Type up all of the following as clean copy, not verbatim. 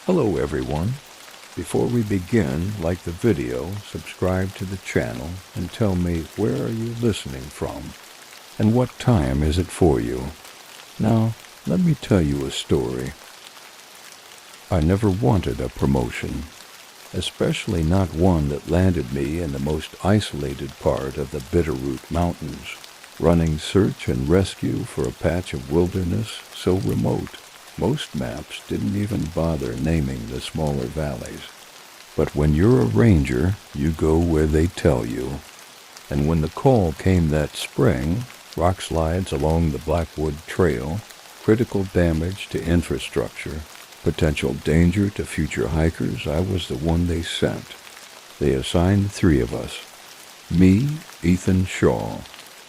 Hello everyone. Before we begin, like the video, subscribe to the channel, and tell me where are you listening from, and what time is it for you. Now, let me tell you a story. I never wanted a promotion, especially not one that landed me in the most isolated part of the Bitterroot Mountains, running search and rescue for a patch of wilderness so remote most maps didn't even bother naming the smaller valleys. But when you're a ranger, you go where they tell you. And when the call came that spring, rockslides along the Blackwood Trail, critical damage to infrastructure, potential danger to future hikers, I was the one they sent. They assigned 3 of us. Me, Ethan Shaw,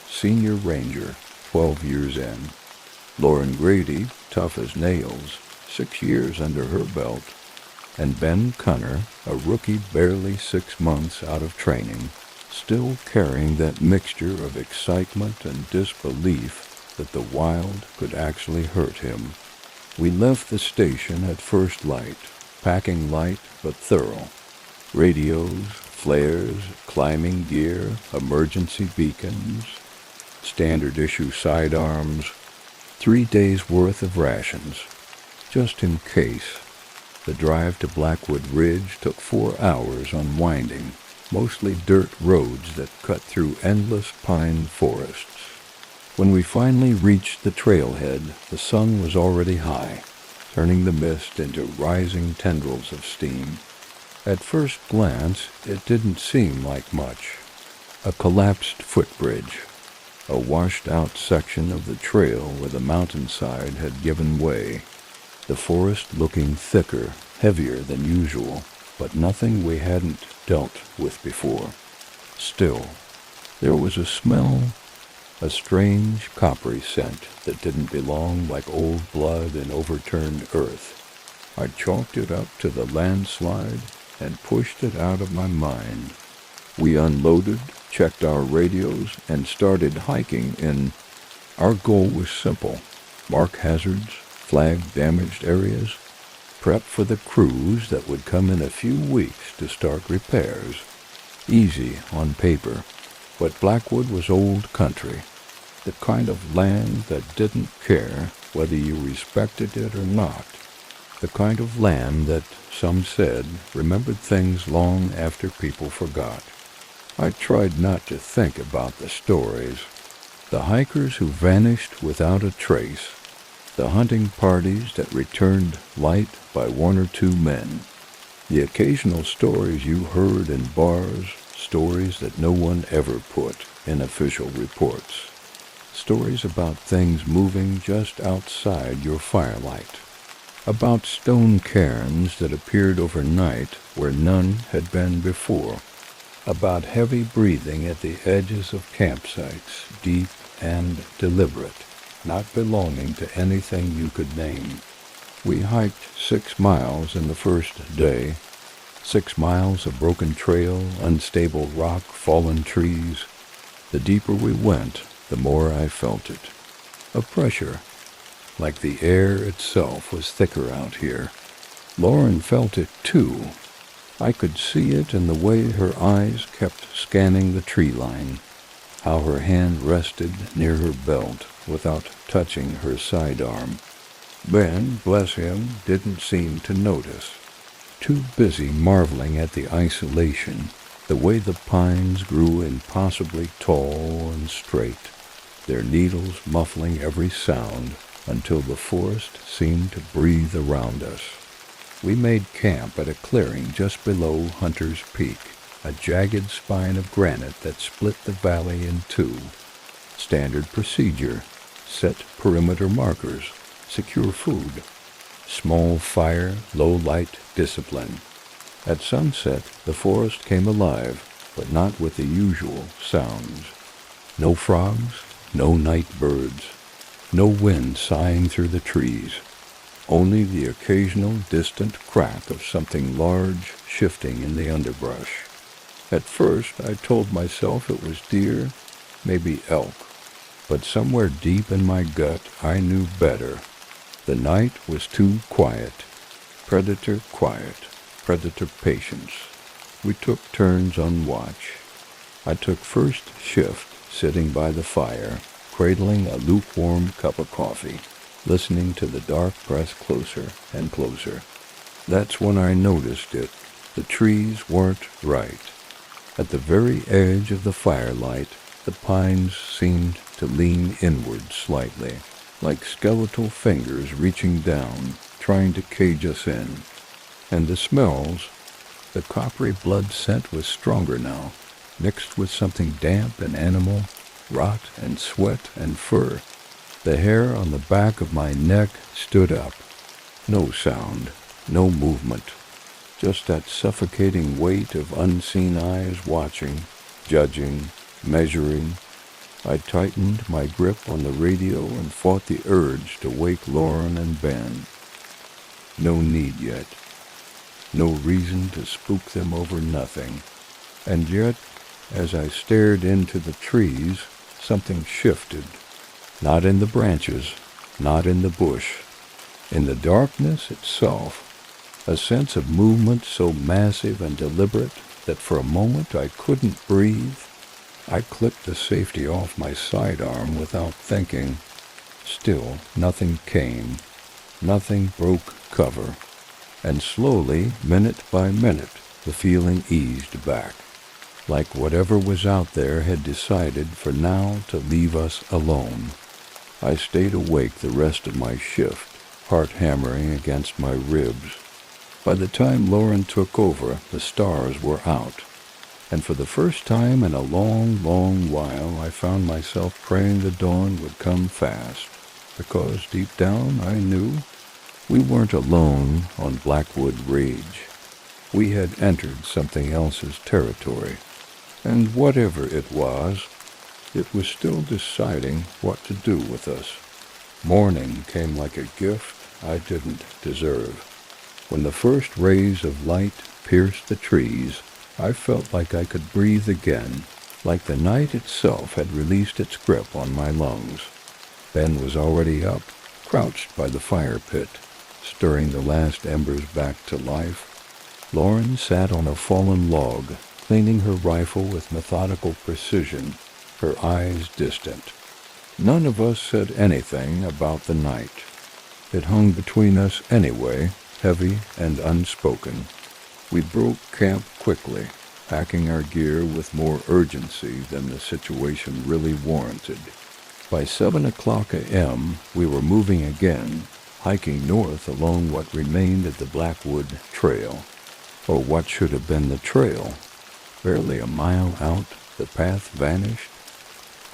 senior ranger, 12 years in. Lauren Grady, tough as nails, 6 years under her belt. And Ben Cunner, a rookie barely 6 months out of training, still carrying that mixture of excitement and disbelief that the wild could actually hurt him. We left the station at first light, packing light but thorough. Radios, flares, climbing gear, emergency beacons, standard issue sidearms, 3 days' worth of rations, just in case. The drive to Blackwood Ridge took 4 hours unwinding, mostly dirt roads that cut through endless pine forests. When we finally reached the trailhead, the sun was already high, turning the mist into rising tendrils of steam. At first glance, it didn't seem like much. A collapsed footbridge, a washed-out section of the trail where the mountainside had given way, the forest looking thicker, heavier than usual, but nothing we hadn't dealt with before. Still, there was a smell, a strange coppery scent that didn't belong, like old blood and overturned earth. I chalked it up to the landslide and pushed it out of my mind. We unloaded, checked our radios, and started hiking in. Our goal was simple: mark hazards, flag damaged areas, prep for the crews that would come in a few weeks to start repairs. Easy on paper, but Blackwood was old country, the kind of land that didn't care whether you respected it or not, the kind of land that, some said, remembered things long after people forgot. I tried not to think about the stories, the hikers who vanished without a trace, the hunting parties that returned light by 1 or 2 men, the occasional stories you heard in bars, stories that no one ever put in official reports, stories about things moving just outside your firelight, about stone cairns that appeared overnight where none had been before, about heavy breathing at the edges of campsites, deep and deliberate, not belonging to anything you could name. We hiked 6 miles in the first day, 6 miles of broken trail, unstable rock, fallen trees. The deeper we went, the more I felt it. A pressure, like the air itself was thicker out here. Lauren felt it too. I could see it in the way her eyes kept scanning the tree line, how her hand rested near her belt without touching her sidearm. Ben, bless him, didn't seem to notice, too busy marveling at the isolation, the way the pines grew impossibly tall and straight, their needles muffling every sound until the forest seemed to breathe around us. We made camp at a clearing just below Hunter's Peak, a jagged spine of granite that split the valley in 2. Standard procedure: set perimeter markers, secure food, small fire, low light discipline. At sunset, the forest came alive, but not with the usual sounds. No frogs, no night birds, no wind sighing through the trees. Only the occasional distant crack of something large shifting in the underbrush. At first, I told myself it was deer, maybe elk, but somewhere deep in my gut I knew better. The night was too quiet. Predator quiet, predator patience. We took turns on watch. I took first shift sitting by the fire, cradling a lukewarm cup of coffee, listening to the dark press closer and closer. That's when I noticed it. The trees weren't right. At the very edge of the firelight, the pines seemed to lean inward slightly, like skeletal fingers reaching down, trying to cage us in. And the smells, the coppery blood scent was stronger now, mixed with something damp and animal, rot and sweat and fur. The hair on the back of my neck stood up. No sound, no movement, just that suffocating weight of unseen eyes watching, judging, measuring. I tightened my grip on the radio and fought the urge to wake Lauren and Ben. No need yet. No reason to spook them over nothing. And yet, as I stared into the trees, something shifted. Not in the branches, not in the bush. In the darkness itself, a sense of movement so massive and deliberate that for a moment I couldn't breathe. I clipped the safety off my sidearm without thinking. Still, nothing came. Nothing broke cover. And slowly, minute by minute, the feeling eased back, like whatever was out there had decided for now to leave us alone. I stayed awake the rest of my shift, heart hammering against my ribs. By the time Lauren took over, the stars were out, and for the first time in a long, long while I found myself praying the dawn would come fast, because deep down I knew we weren't alone on Blackwood Ridge. We had entered something else's territory, and whatever it was still deciding what to do with us. Morning came like a gift I didn't deserve. When the first rays of light pierced the trees, I felt like I could breathe again, like the night itself had released its grip on my lungs. Ben was already up, crouched by the fire pit, stirring the last embers back to life. Lauren sat on a fallen log, cleaning her rifle with methodical precision, her eyes distant. None of us said anything about the night. It hung between us anyway, heavy and unspoken. We broke camp quickly, packing our gear with more urgency than the situation really warranted. By 7 o'clock a.m., we were moving again, hiking north along what remained of the Blackwood Trail, or what should have been the trail. Barely a mile out, the path vanished.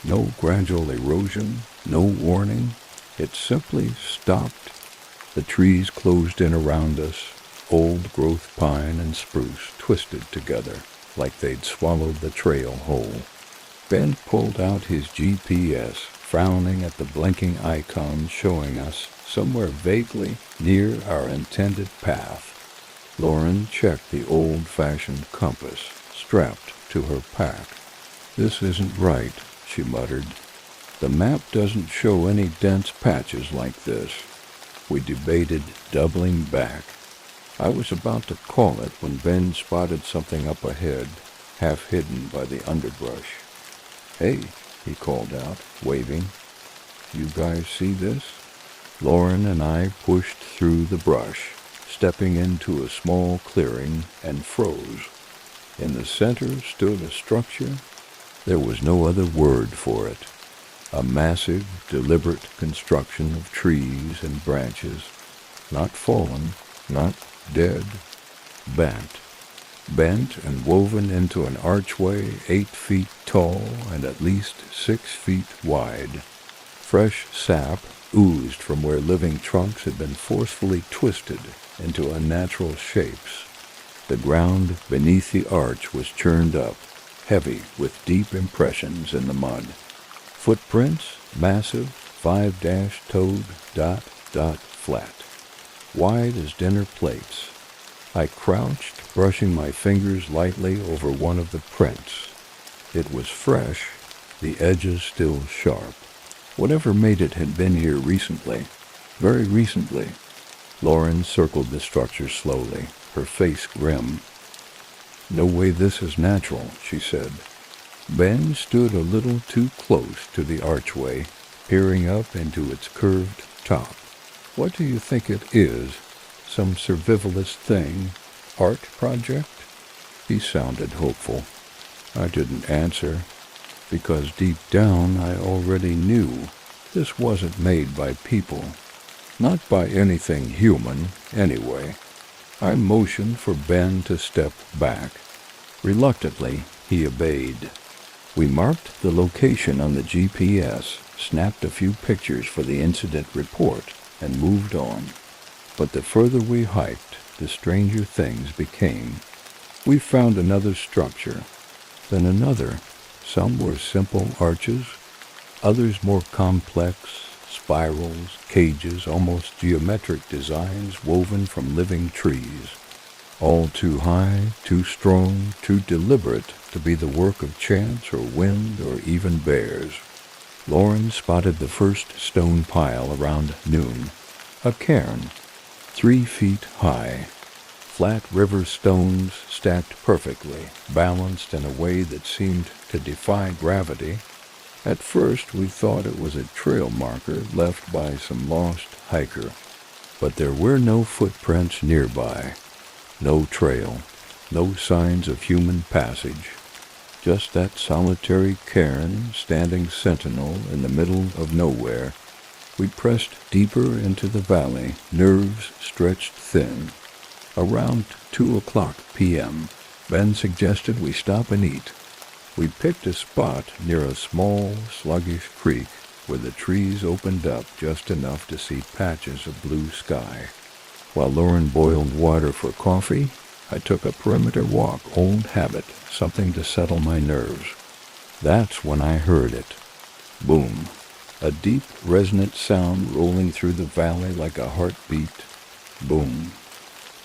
No gradual erosion, no warning. It simply stopped. The trees closed in around us, old-growth pine and spruce twisted together like they'd swallowed the trail whole. Ben pulled out his GPS, frowning at the blinking icon showing us somewhere vaguely near our intended path. Lauren checked the old-fashioned compass strapped to her pack. "This isn't right," she muttered. "The map doesn't show any dense patches like this." We debated doubling back. I was about to call it when Ben spotted something up ahead, half hidden by the underbrush. "Hey," he called out, waving. "You guys see this?" Lauren and I pushed through the brush, stepping into a small clearing, and froze. In the center stood a structure. There was no other word for it. A massive, deliberate construction of trees and branches, not fallen, not dead, bent and woven into an archway 8 feet tall and at least 6 feet wide. Fresh sap oozed from where living trunks had been forcefully twisted into unnatural shapes. The ground beneath the arch was churned up, heavy with deep impressions in the mud. Footprints, massive, 5-toed, flat, wide as dinner plates. I crouched, brushing my fingers lightly over one of the prints. It was fresh, the edges still sharp. Whatever made it had been here recently, very recently. Lauren circled the structure slowly, her face grim. "No way this is natural," she said. Ben stood a little too close to the archway, peering up into its curved top. "What do you think it is? Some survivalist thing? Art project?" He sounded hopeful. I didn't answer, because deep down I already knew this wasn't made by people. Not by anything human, anyway. I motioned for Ben to step back. Reluctantly, he obeyed. We marked the location on the GPS, snapped a few pictures for the incident report, and moved on. But the further we hiked, the stranger things became. We found another structure, then another. Some were simple arches, others more complex, spirals, cages, almost geometric designs woven from living trees. All too high, too strong, too deliberate to be the work of chance or wind or even bears. Lauren spotted the first stone pile around noon. A cairn, 3 feet high. Flat river stones stacked perfectly, balanced in a way that seemed to defy gravity. At first we thought it was a trail marker left by some lost hiker. But there were no footprints nearby. No trail, no signs of human passage. Just that solitary cairn standing sentinel in the middle of nowhere. We pressed deeper into the valley, nerves stretched thin. Around 2:00 p.m., Ben suggested we stop and eat. We picked a spot near a small, sluggish creek where the trees opened up just enough to see patches of blue sky. While Lauren boiled water for coffee, I took a perimeter walk, old habit, something to settle my nerves. That's when I heard it. Boom. A deep, resonant sound rolling through the valley like a heartbeat. Boom.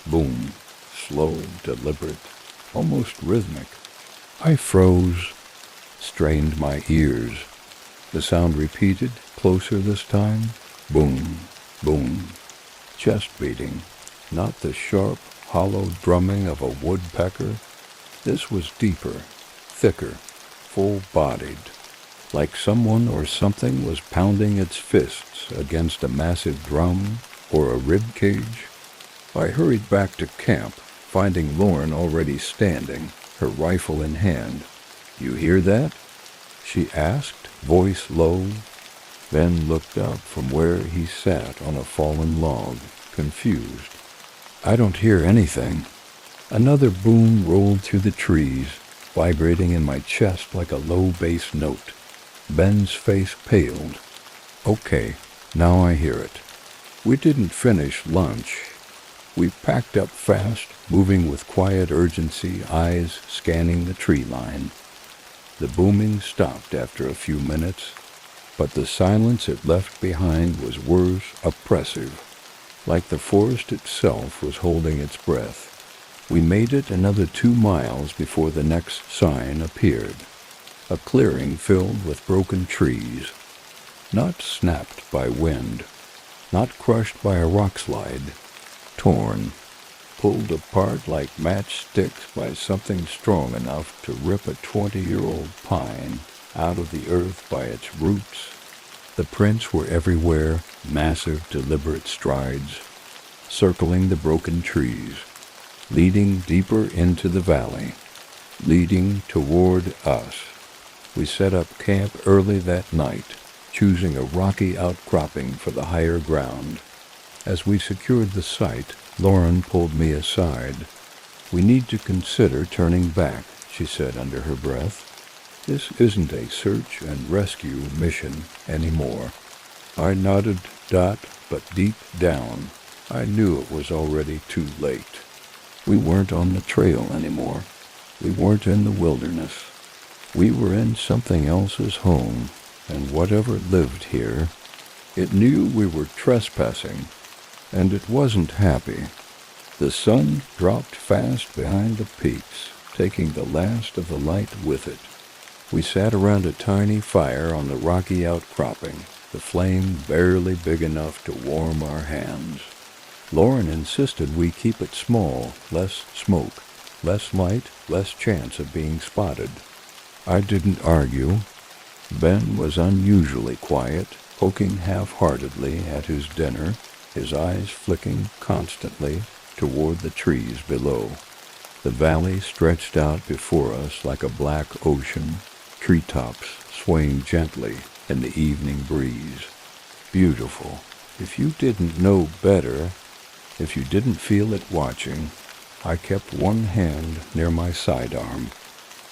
Boom. Slow, deliberate, almost rhythmic. I froze, strained my ears. The sound repeated, closer this time. Boom. Boom. Chest beating, not the sharp, hollow drumming of a woodpecker. This was deeper, thicker, full-bodied, like someone or something was pounding its fists against a massive drum or a rib cage. I hurried back to camp, finding Lauren already standing, her rifle in hand. "You hear that?" she asked, voice low. Ben looked up from where he sat on a fallen log, confused. "I don't hear anything." Another boom rolled through the trees, vibrating in my chest like a low bass note. Ben's face paled. "Okay, now I hear it." We didn't finish lunch. We packed up fast, moving with quiet urgency, eyes scanning the tree line. The booming stopped after a few minutes, but the silence it left behind was worse, oppressive, like the forest itself was holding its breath. We made it another 2 miles before the next sign appeared. A clearing filled with broken trees, not snapped by wind, not crushed by a rockslide, torn, pulled apart like matchsticks by something strong enough to rip a 20-year-old pine out of the earth by its roots. The prints were everywhere, massive, deliberate strides, circling the broken trees, leading deeper into the valley, leading toward us. We set up camp early that night, choosing a rocky outcropping for the higher ground. As we secured the site, Lauren pulled me aside. "We need to consider turning back," she said under her breath. "This isn't a search and rescue mission anymore." I nodded, but deep down, I knew it was already too late. We weren't on the trail anymore. We weren't in the wilderness. We were in something else's home, and whatever lived here, it knew we were trespassing, and it wasn't happy. The sun dropped fast behind the peaks, taking the last of the light with it. We sat around a tiny fire on the rocky outcropping, the flame barely big enough to warm our hands. Lauren insisted we keep it small, less smoke, less light, less chance of being spotted. I didn't argue. Ben was unusually quiet, poking half-heartedly at his dinner, his eyes flicking constantly toward the trees below. The valley stretched out before us like a black ocean, treetops swaying gently in the evening breeze. Beautiful. If you didn't know better, if you didn't feel it watching, I kept one hand near my sidearm.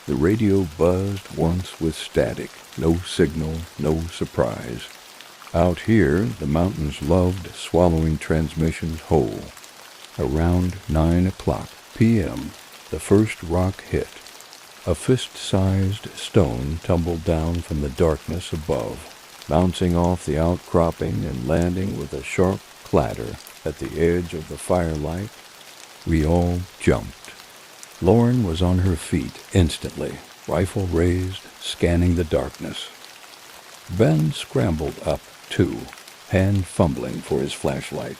The radio buzzed once with static, no signal, no surprise. Out here, the mountains loved swallowing transmissions whole. Around 9 o'clock p.m., the first rock hit. A fist-sized stone tumbled down from the darkness above, bouncing off the outcropping and landing with a sharp clatter at the edge of the firelight. We all jumped. Lauren was on her feet instantly, rifle raised, scanning the darkness. Ben scrambled up, too, hand fumbling for his flashlight.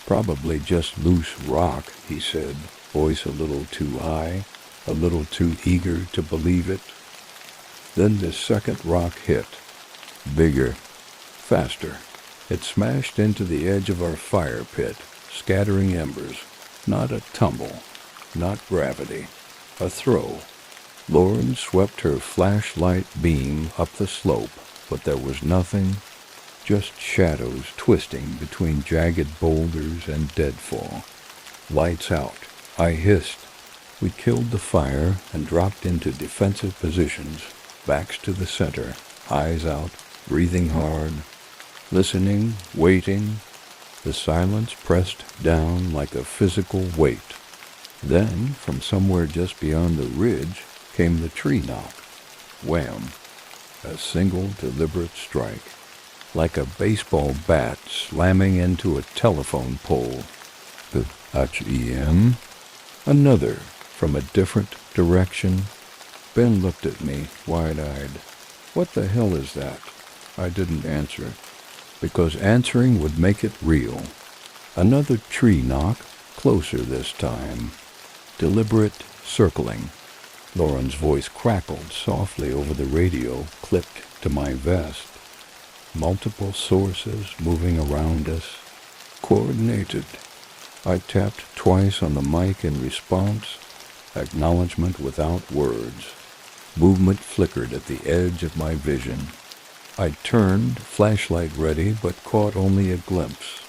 "Probably just loose rock," he said, voice a little too high, a little too eager to believe it. Then the second rock hit. Bigger, faster. It smashed into the edge of our fire pit, scattering embers. Not a tumble, not gravity, a throw. Lauren swept her flashlight beam up the slope, but there was nothing, just shadows twisting between jagged boulders and deadfall. Lights out. I hissed. We killed the fire and dropped into defensive positions, backs to the center, eyes out, breathing hard, listening, waiting. The silence pressed down like a physical weight. Then, from somewhere just beyond the ridge, came the tree knock. Wham! A single deliberate strike, like a baseball bat slamming into a telephone pole. The H.E.M. Another, from a different direction. Ben looked at me, wide-eyed. "What the hell is that?" I didn't answer, because answering would make it real. Another tree knock, closer this time. Deliberate circling. Lauren's voice crackled softly over the radio, clipped to my vest. Multiple sources moving around us. Coordinated. I tapped twice on the mic in response. Acknowledgement without words. Movement flickered at the edge of my vision. I turned, flashlight ready, but caught only a glimpse.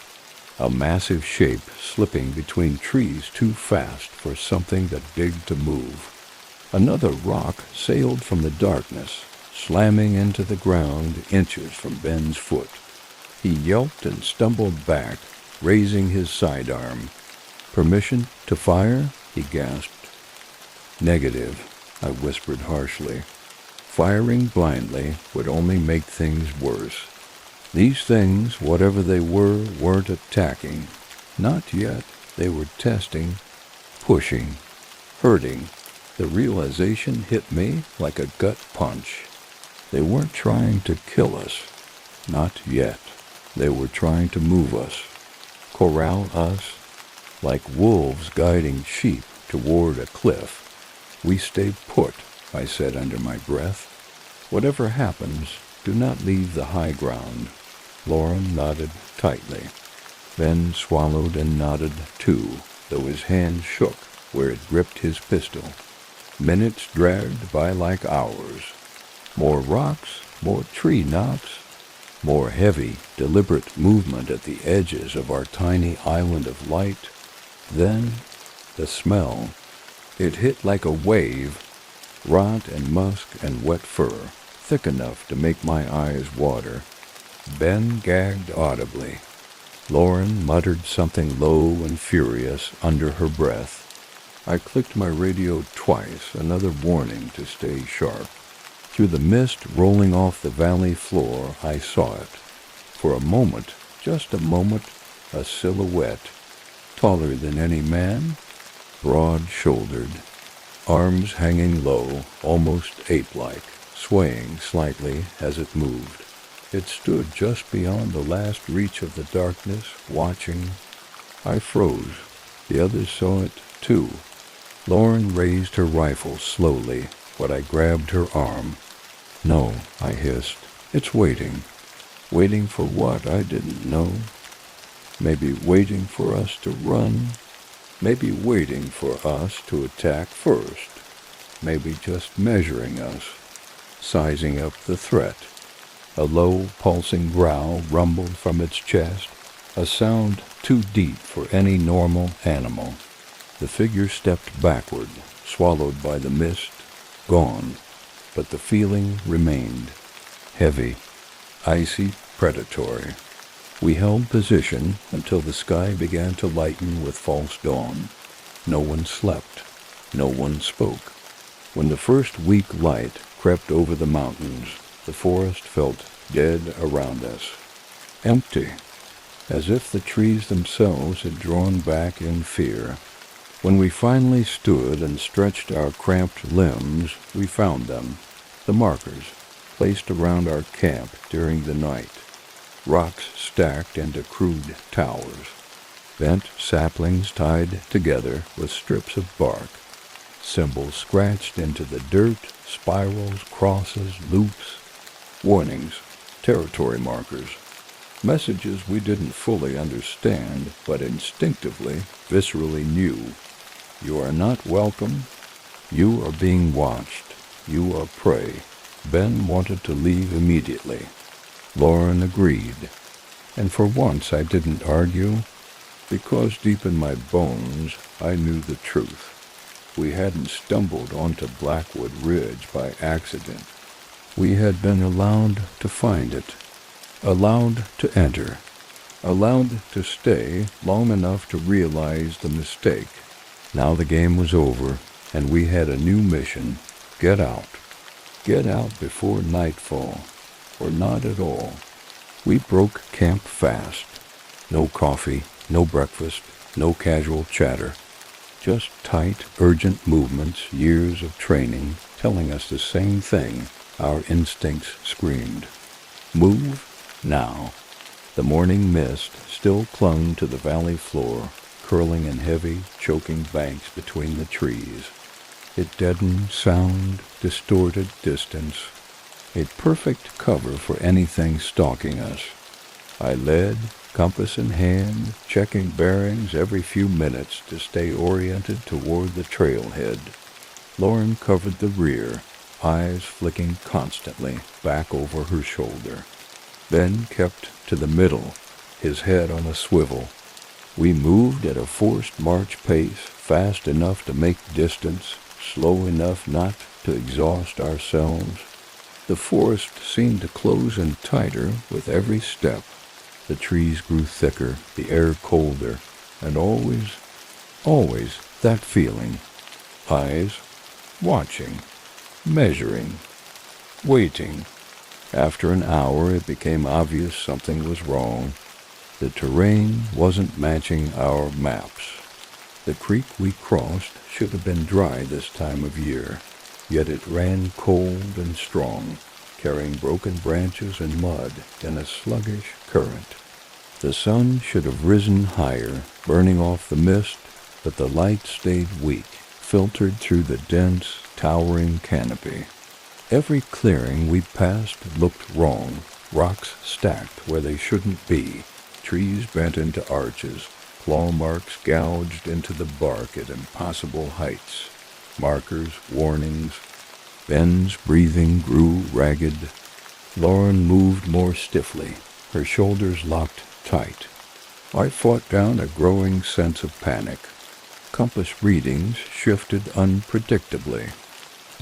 A massive shape slipping between trees too fast for something that big to move. Another rock sailed from the darkness, slamming into the ground inches from Ben's foot. He yelped and stumbled back, raising his sidearm. "Permission to fire?" he gasped. "Negative," I whispered harshly. Firing blindly would only make things worse. These things, whatever they were, weren't attacking. Not yet. They were testing, pushing, hurting. The realization hit me like a gut punch. They weren't trying to kill us. Not yet. They were trying to move us, corral us, like wolves guiding sheep toward a cliff. "We stay put," I said under my breath. "Whatever happens, do not leave the high ground." Lauren nodded tightly. Ben swallowed and nodded too, though his hand shook where it gripped his pistol. Minutes dragged by like hours. More rocks, more tree knocks, more heavy, deliberate movement at the edges of our tiny island of light. Then, the smell. It hit like a wave, rot and musk and wet fur, thick enough to make my eyes water. Ben gagged audibly. Lauren muttered something low and furious under her breath. I clicked my radio twice, another warning to stay sharp. Through the mist rolling off the valley floor, I saw it. For a moment, just a moment, a silhouette, taller than any man, broad-shouldered, arms hanging low, almost ape-like, swaying slightly as it moved. It stood just beyond the last reach of the darkness, watching, I froze. The others saw it, too. Lauren raised her rifle slowly, but I grabbed her arm. "No," I hissed. "It's waiting." Waiting for what? I didn't know. Maybe waiting for us to run. Maybe waiting for us to attack first. Maybe just measuring us, sizing up the threat. A low, pulsing growl rumbled from its chest, a sound too deep for any normal animal. The figure stepped backward, swallowed by the mist, gone, but the feeling remained. Heavy, icy, predatory. We held position until the sky began to lighten with false dawn. No one slept. No one spoke. When the first weak light crept over the mountains, the forest felt dead around us. Empty, as if the trees themselves had drawn back in fear. When we finally stood and stretched our cramped limbs, we found them, the markers, placed around our camp during the night. Rocks stacked into crude towers. Bent saplings tied together with strips of bark. Symbols scratched into the dirt, spirals, crosses, loops. Warnings, territory markers. Messages we didn't fully understand, but instinctively, viscerally knew. You are not welcome. You are being watched. You are prey. Ben wanted to leave immediately. Lauren agreed. And for once I didn't argue, because deep in my bones I knew the truth. We hadn't stumbled onto Blackwood Ridge by accident. We had been allowed to find it, allowed to enter, allowed to stay long enough to realize the mistake. Now the game was over, and we had a new mission. Get out. Get out before nightfall, or not at all. We broke camp fast. No coffee, no breakfast, no casual chatter. Just tight, urgent movements, years of training, telling us the same thing our instincts screamed. Move now. The morning mist still clung to the valley floor, curling in heavy, choking banks between the trees. It deadened sound, distorted distance. A perfect cover for anything stalking us. I led, compass in hand, checking bearings every few minutes to stay oriented toward the trailhead. Lauren covered the rear, eyes flicking constantly back over her shoulder. Ben kept to the middle, his head on a swivel. We moved at a forced march pace, fast enough to make distance, slow enough not to exhaust ourselves. The forest seemed to close in tighter with every step. The trees grew thicker, the air colder, and always that feeling. Eyes, watching, measuring, waiting. After an hour, it became obvious something was wrong. The terrain wasn't matching our maps. The creek we crossed should have been dry this time of year, yet it ran cold and strong, carrying broken branches and mud in a sluggish current. The sun should have risen higher, burning off the mist, but the light stayed weak, filtered through the dense, towering canopy. Every clearing we passed looked wrong, rocks stacked where they shouldn't be, trees bent into arches, claw marks gouged into the bark at impossible heights, markers, warnings. Ben's breathing grew ragged. Lauren moved more stiffly, her shoulders locked tight. I fought down a growing sense of panic. Compass readings shifted unpredictably.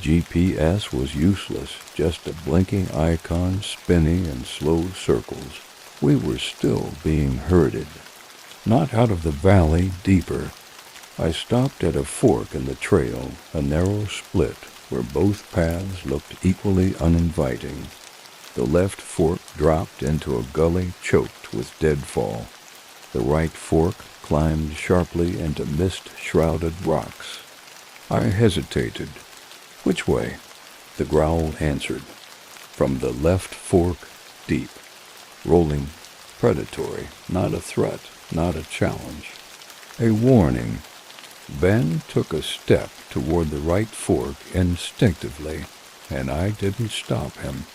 GPS was useless, just a blinking icon spinning in slow circles. We were still being herded. Not out of the valley, deeper. I stopped at a fork in the trail, a narrow split where both paths looked equally uninviting. The left fork dropped into a gully choked with deadfall. The right fork climbed sharply into mist-shrouded rocks. I hesitated. Which way? The growl answered. From the left fork, deep. Rolling, predatory, not a threat, not a challenge. A warning. Ben took a step toward the right fork instinctively, and I didn't stop him.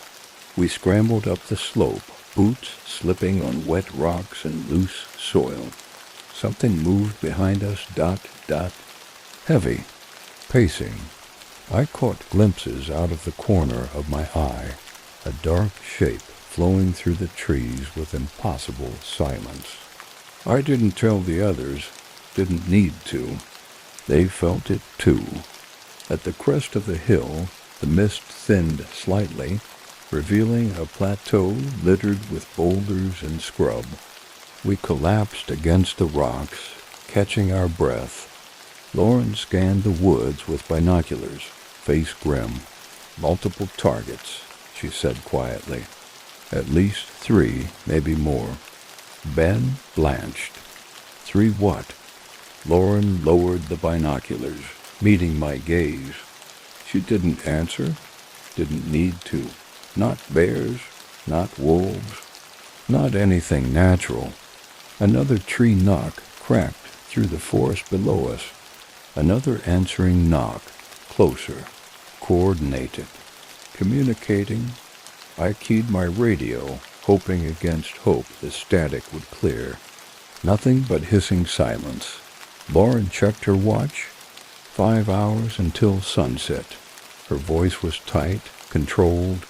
We scrambled up the slope, boots slipping on wet rocks and loose soil. Something moved behind us, heavy, pacing. I caught glimpses out of the corner of my eye, a dark shape flowing through the trees with impossible silence. I didn't tell the others, didn't need to. They felt it too. At the crest of the hill, the mist thinned slightly, revealing a plateau littered with boulders and scrub. We collapsed against the rocks, catching our breath. Lauren scanned the woods with binoculars, face grim. Multiple targets, she said quietly. At least 3, maybe more. Ben blanched. 3 what? Lauren lowered the binoculars, meeting my gaze. She didn't answer, didn't need to. Not bears, not wolves, not anything natural. Another tree knock cracked through the forest below us. Another answering knock, closer, coordinated, communicating. I keyed my radio, hoping against hope the static would clear. Nothing but hissing silence. Lauren checked her watch. 5 hours until sunset. Her voice was tight, controlled.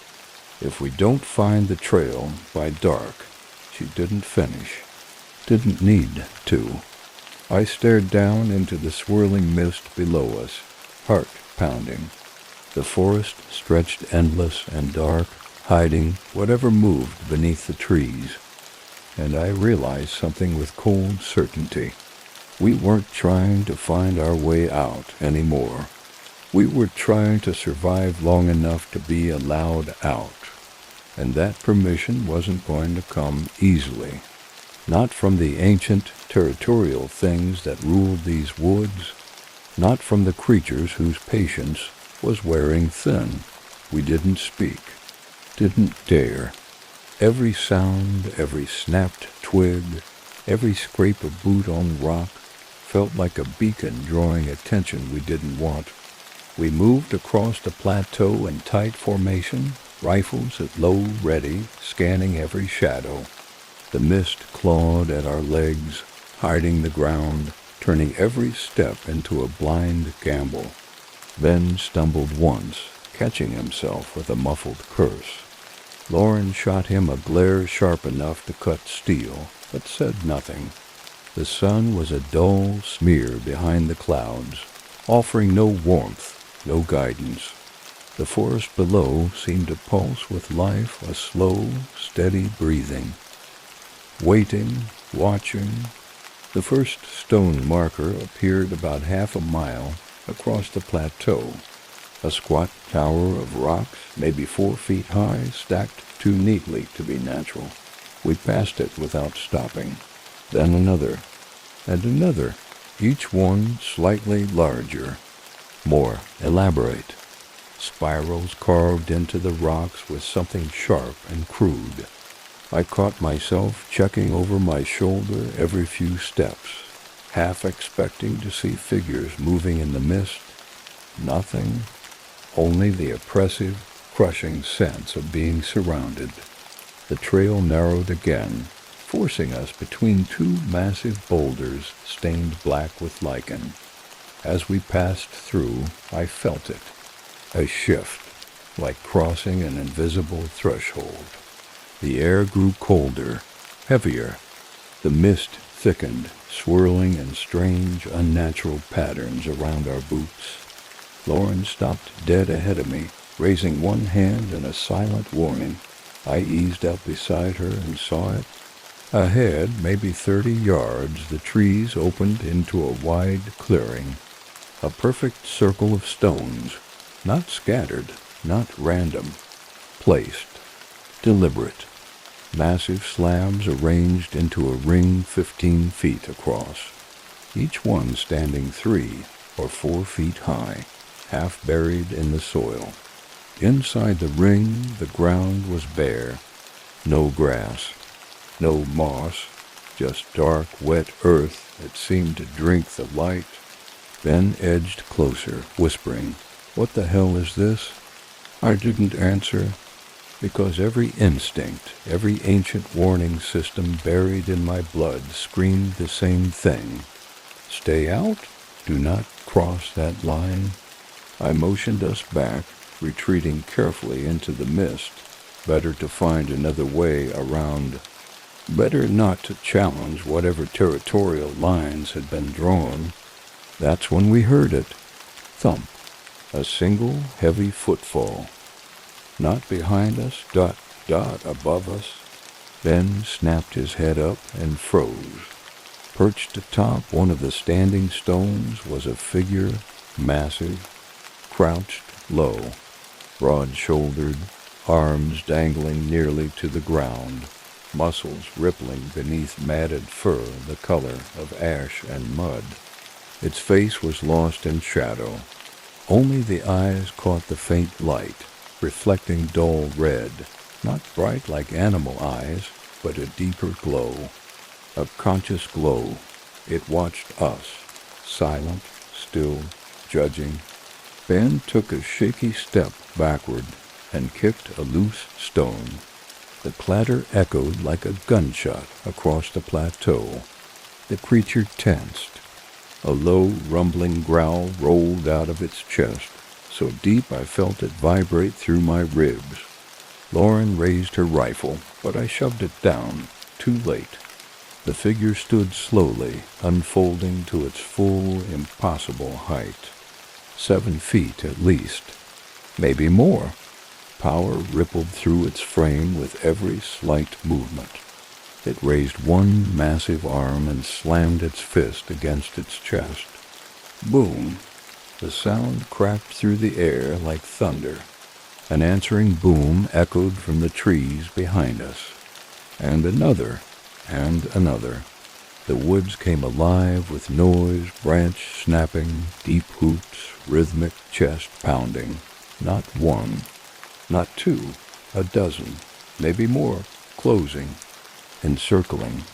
If we don't find the trail by dark, she didn't finish. Didn't need to. I stared down into the swirling mist below us, heart pounding. The forest stretched endless and dark, hiding whatever moved beneath the trees. And I realized something with cold certainty. We weren't trying to find our way out anymore. We were trying to survive long enough to be allowed out. And that permission wasn't going to come easily. Not from the ancient territorial things that ruled these woods. Not from the creatures whose patience was wearing thin. We didn't speak. Didn't dare. Every sound, every snapped twig, every scrape of boot on rock felt like a beacon drawing attention we didn't want. We moved across the plateau in tight formation, rifles at low ready, scanning every shadow. The mist clawed at our legs, hiding the ground, turning every step into a blind gamble. Ben stumbled once, catching himself with a muffled curse. Lauren shot him a glare sharp enough to cut steel, but said nothing. The sun was a dull smear behind the clouds, offering no warmth, no guidance. The forest below seemed to pulse with life, a slow, steady breathing. Waiting, watching. The first stone marker appeared about half a mile across the plateau. A squat tower of rocks, maybe 4 feet high, stacked too neatly to be natural. We passed it without stopping. Then another, and another, each one slightly larger. More elaborate. Spirals carved into the rocks with something sharp and crude. I caught myself checking over my shoulder every few steps, half expecting to see figures moving in the mist. Nothing. Only the oppressive, crushing sense of being surrounded. The trail narrowed again, forcing us between 2 massive boulders stained black with lichen. As we passed through, I felt it. A shift, like crossing an invisible threshold. The air grew colder, heavier. The mist thickened, swirling in strange, unnatural patterns around our boots. Lauren stopped dead ahead of me, raising one hand in a silent warning. I eased up beside her and saw it. Ahead, maybe 30 yards, the trees opened into a wide clearing. A perfect circle of stones, not scattered, not random, placed, deliberate. Massive slabs arranged into a ring 15 feet across, each one standing 3 or 4 feet high, half buried in the soil. Inside the ring, the ground was bare. No grass, no moss, just dark, wet earth that seemed to drink the light. Ben edged closer, whispering, "What the hell is this?" I didn't answer, because every instinct, every ancient warning system buried in my blood screamed the same thing. Stay out. Do not cross that line. I motioned us back, retreating carefully into the mist. Better to find another way around. Better not to challenge whatever territorial lines had been drawn. That's when we heard it. Thump. A single heavy footfall. Not behind us, dot, dot above us. Ben snapped his head up and froze. Perched atop one of the standing stones was a figure, massive, crouched low, broad-shouldered, arms dangling nearly to the ground, muscles rippling beneath matted fur the color of ash and mud. Its face was lost in shadow. Only the eyes caught the faint light, reflecting dull red, not bright like animal eyes, but a deeper glow. A conscious glow. It watched us, silent, still, judging. Ben took a shaky step backward and kicked a loose stone. The clatter echoed like a gunshot across the plateau. The creature tensed. A low, rumbling growl rolled out of its chest, so deep I felt it vibrate through my ribs. Lauren raised her rifle, but I shoved it down, too late. The figure stood slowly, unfolding to its full, impossible height. 7 feet at least, maybe more. Power rippled through its frame with every slight movement. It raised one massive arm and slammed its fist against its chest. Boom! The sound cracked through the air like thunder. An answering boom echoed from the trees behind us. And another, and another. The woods came alive with noise, branch snapping, deep hoots, rhythmic chest pounding. Not one, not two, a dozen, maybe more, closing, encircling.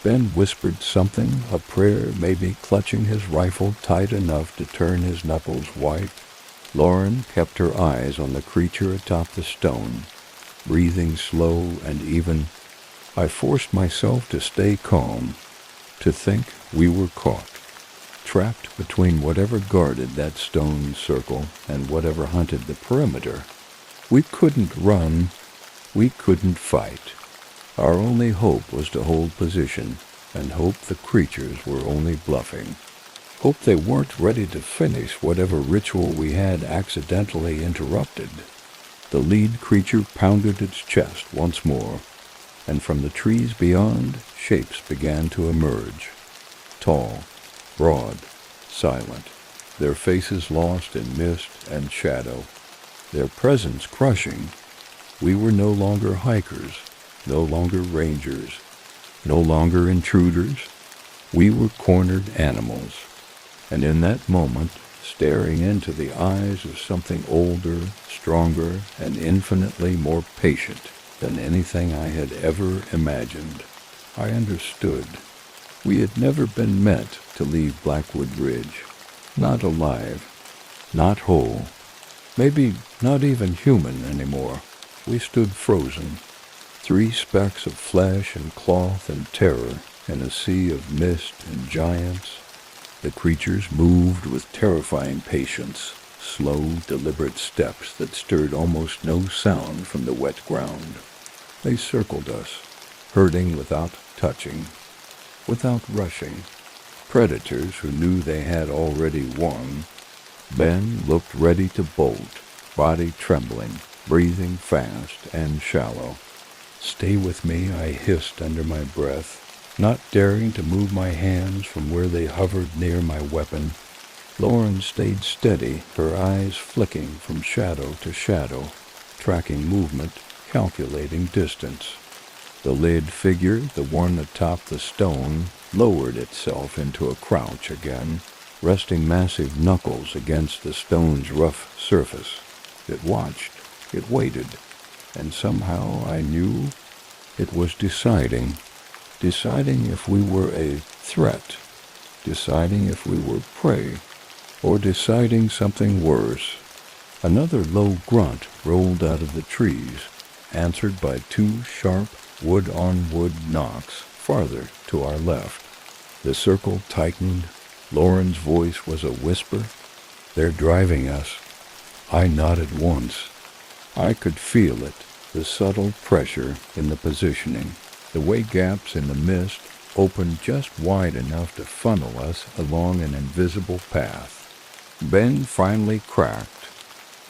Ben whispered something, a prayer, maybe, clutching his rifle tight enough to turn his knuckles white. Lauren kept her eyes on the creature atop the stone, breathing slow and even. I forced myself to stay calm, to think we were caught, trapped between whatever guarded that stone circle and whatever hunted the perimeter. We couldn't run, we couldn't fight. Our only hope was to hold position, and hope the creatures were only bluffing. Hope they weren't ready to finish whatever ritual we had accidentally interrupted. The lead creature pounded its chest once more, and from the trees beyond, shapes began to emerge. Tall, broad, silent, their faces lost in mist and shadow, their presence crushing. We were no longer hikers, no longer rangers, no longer intruders. We were cornered animals, and in that moment, staring into the eyes of something older, stronger, and infinitely more patient than anything I had ever imagined, I understood. We had never been meant to leave Blackwood Ridge. Not alive, not whole, maybe not even human anymore. We stood frozen, 3 specks of flesh and cloth and terror in a sea of mist and giants. The creatures moved with terrifying patience, slow, deliberate steps that stirred almost no sound from the wet ground. They circled us, herding without touching, without rushing. Predators who knew they had already won. Ben looked ready to bolt, body trembling, breathing fast and shallow. "Stay with me," I hissed under my breath, not daring to move my hands from where they hovered near my weapon. Lauren stayed steady, her eyes flicking from shadow to shadow, tracking movement, calculating distance. The lid figure, the one atop the stone, lowered itself into a crouch again, resting massive knuckles against the stone's rough surface. It watched, it waited, and somehow I knew it was deciding. deciding if we were a threat, deciding if we were prey, or deciding something worse. Another low grunt rolled out of the trees, answered by two sharp wood-on-wood knocks farther to our left. The circle tightened. Lauren's voice was a whisper. "They're driving us." I nodded once. I could feel it, the subtle pressure in the positioning, the way gaps in the mist opened just wide enough to funnel us along an invisible path. Ben finally cracked.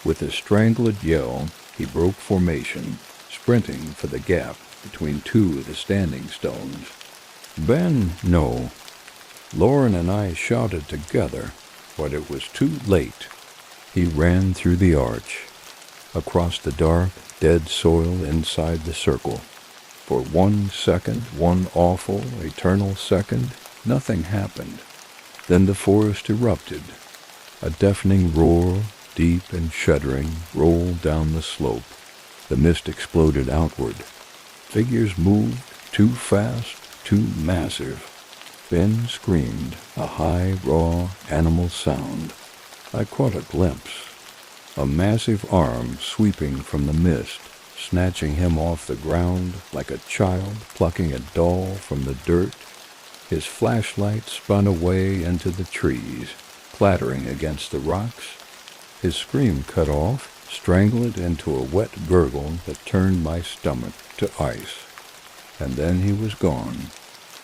With a strangled yell, he broke formation, sprinting for the gap between two of the standing stones. Ben, no. Lauren and I shouted together, but it was too late. He ran through the arch, across the dark, dead soil inside the circle. For 1 second, one awful, eternal second, nothing happened. Then the forest erupted. A deafening roar, deep and shuddering, rolled down the slope. The mist exploded outward. Figures moved, too fast, too massive. Ben screamed, a high, raw, animal sound. I caught a glimpse. A massive arm sweeping from the mist, snatching him off the ground like a child plucking a doll from the dirt. His flashlight spun away into the trees, clattering against the rocks. His scream cut off, strangled into a wet gurgle that turned my stomach to ice. And then he was gone,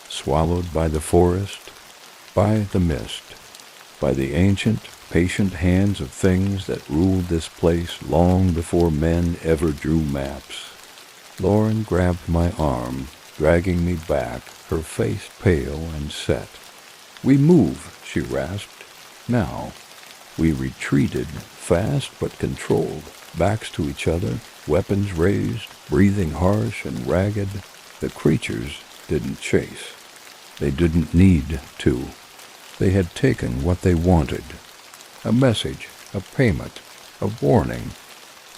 swallowed by the forest, by the mist, by the ancient, patient hands of things that ruled this place long before men ever drew maps. Lauren grabbed my arm, dragging me back, her face pale and set. "We move," she rasped. "Now." We retreated, fast but controlled, backs to each other, weapons raised, breathing harsh and ragged. The creatures didn't chase. They didn't need to. They had taken what they wanted. A message, a payment, a warning.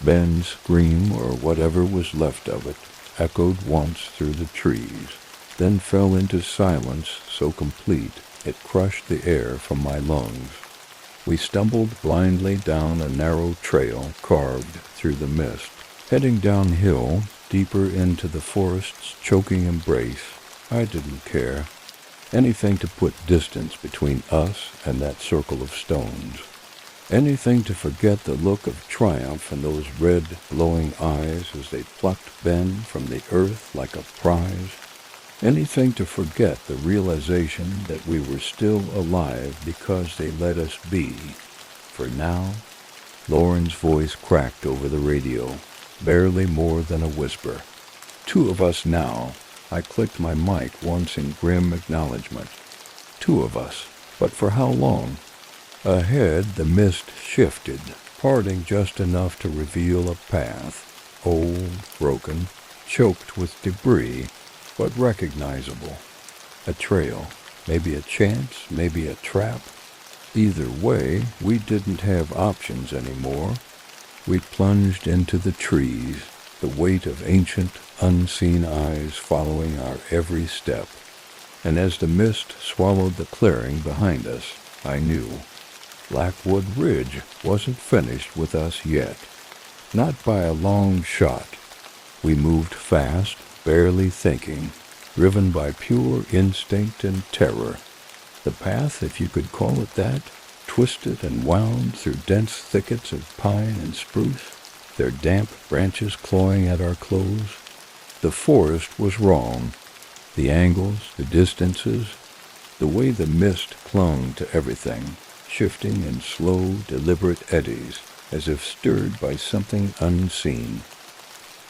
Ben's scream, or whatever was left of it, echoed once through the trees, then fell into silence so complete it crushed the air from my lungs. We stumbled blindly down a narrow trail carved through the mist, heading downhill, deeper into the forest's choking embrace. I didn't care. Anything to put distance between us and that circle of stones. Anything to forget the look of triumph in those red, glowing eyes as they plucked Ben from the earth like a prize. Anything to forget the realization that we were still alive because they let us be. For now, Lauren's voice cracked over the radio, barely more than a whisper. "Two of us now." I clicked my mic once in grim acknowledgement. 2 of us, but for how long? Ahead, the mist shifted, parting just enough to reveal a path, old, broken, choked with debris, but recognizable. A trail, maybe a chance, maybe a trap. Either way, we didn't have options anymore. We plunged into the trees, the weight of ancient, unseen eyes following our every step. And as the mist swallowed the clearing behind us, I knew Blackwood Ridge wasn't finished with us yet. Not by a long shot. We moved fast, barely thinking, driven by pure instinct and terror. The path, if you could call it that, twisted and wound through dense thickets of pine and spruce, their damp branches clawing at our clothes. The forest was wrong. The angles, the distances, the way the mist clung to everything, shifting in slow, deliberate eddies, as if stirred by something unseen.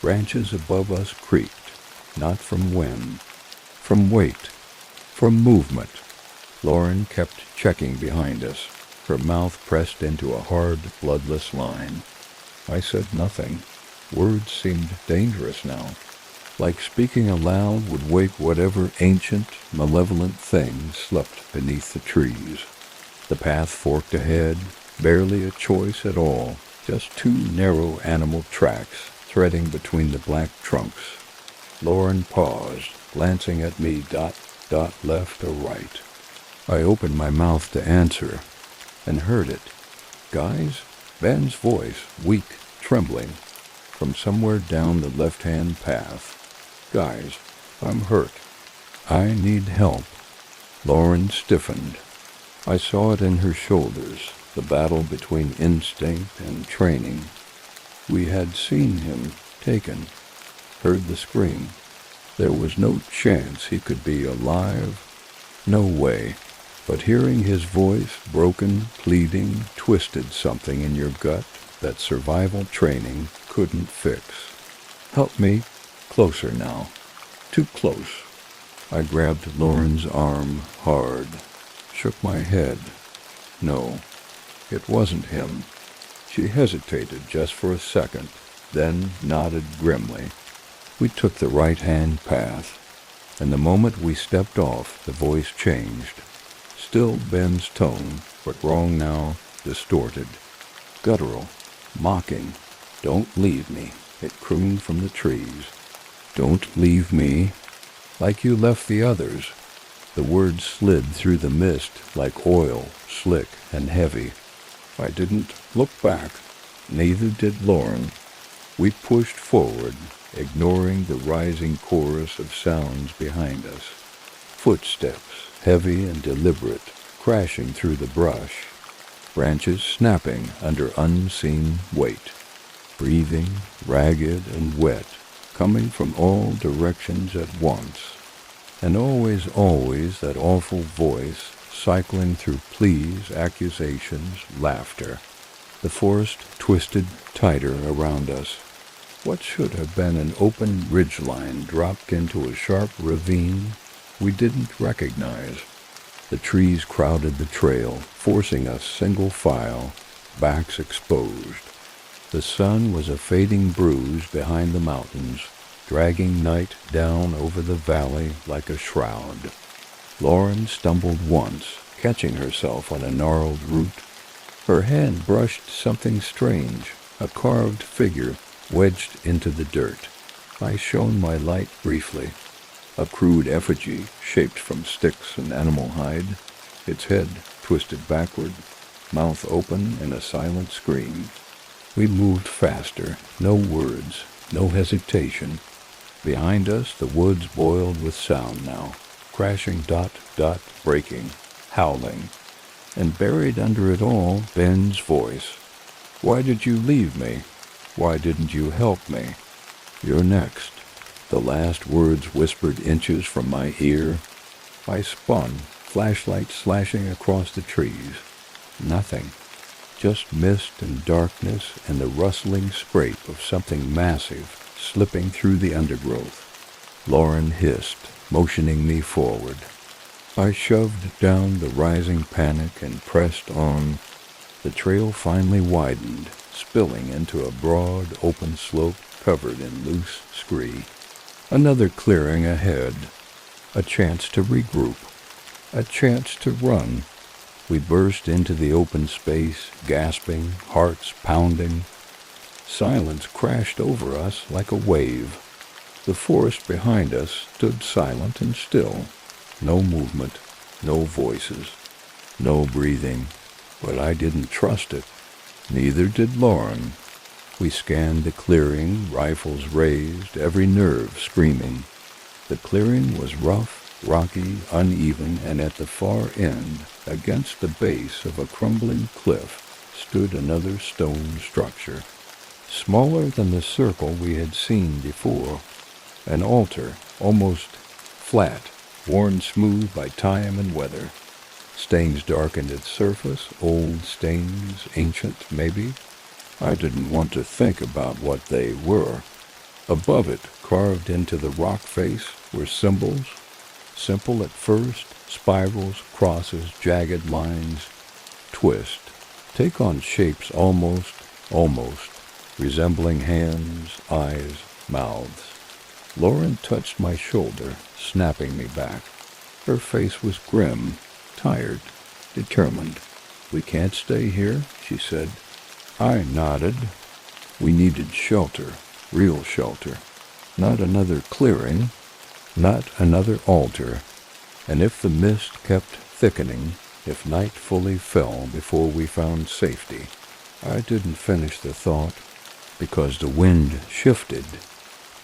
Branches above us creaked, not from wind, from weight, from movement. Lauren kept checking behind us, her mouth pressed into a hard, bloodless line. I said nothing. Words seemed dangerous now, like speaking aloud would wake whatever ancient, malevolent thing slept beneath the trees. The path forked ahead, barely a choice at all, just 2 narrow animal tracks threading between the black trunks. Lauren paused, glancing at me left or right. I opened my mouth to answer, and heard it. Guys, Ben's voice, weak, trembling, from somewhere down the left-hand path. Guys, I'm hurt. I need help. Lauren stiffened. I saw it in her shoulders, the battle between instinct and training. We had seen him taken, heard the scream. There was no chance he could be alive. No way. But hearing his voice, broken, pleading, twisted something in your gut that survival training couldn't fix. Help me. Closer now. Too close. I grabbed Lauren's arm hard, shook my head. No, it wasn't him. She hesitated just for a second, then nodded grimly. We took the right-hand path, and the moment we stepped off, the voice changed. Still Ben's tone, but wrong now, distorted. Guttural, mocking. Don't leave me, it crooned from the trees. Don't leave me, like you left the others. The words slid through the mist like oil, slick and heavy. I didn't look back, neither did Lauren. We pushed forward, ignoring the rising chorus of sounds behind us. Footsteps, heavy and deliberate, crashing through the brush. Branches snapping under unseen weight. Breathing, ragged and wet, coming from all directions at once. And always that awful voice, cycling through pleas, accusations, laughter. The forest twisted tighter around us. What should have been an open ridgeline dropped into a sharp ravine we didn't recognize. The trees crowded the trail, forcing us single file, backs exposed. The sun was a fading bruise behind the mountains, dragging night down over the valley like a shroud. Lauren stumbled once, catching herself on a gnarled root. Her hand brushed something strange, a carved figure wedged into the dirt. I shone my light briefly. A crude effigy shaped from sticks and animal hide, its head twisted backward, mouth open in a silent scream. We moved faster, no words, no hesitation. Behind us, the woods boiled with sound now, crashing breaking, howling. And buried under it all, Ben's voice. Why did you leave me? Why didn't you help me? You're next. The last words whispered inches from my ear. I spun, flashlight slashing across the trees. Nothing. Just mist and darkness and the rustling scrape of something massive slipping through the undergrowth. Lauren hissed, motioning me forward. I shoved down the rising panic and pressed on. The trail finally widened, spilling into a broad, open slope covered in loose scree. Another clearing ahead. A chance to regroup. A chance to run. We burst into the open space, gasping, hearts pounding. Silence crashed over us like a wave. The forest behind us stood silent and still. No movement, no voices, no breathing. But I didn't trust it. Neither did Lauren. We scanned the clearing, rifles raised, every nerve screaming. The clearing was rough, rocky, uneven, and at the far end, against the base of a crumbling cliff, stood another stone structure. Smaller than the circle we had seen before. An altar, almost flat, worn smooth by time and weather. Stains darkened its surface, old stains, ancient maybe. I didn't want to think about what they were. Above it, carved into the rock face, were symbols. Simple at first, spirals, crosses, jagged lines, twist. Take on shapes almost, resembling hands, eyes, mouths. Lauren touched my shoulder, snapping me back. Her face was grim, tired, determined. We can't stay here, she said. I nodded. We needed shelter, real shelter. Not another clearing, not another altar. And if the mist kept thickening, if night fully fell before we found safety, I didn't finish the thought, because the wind shifted,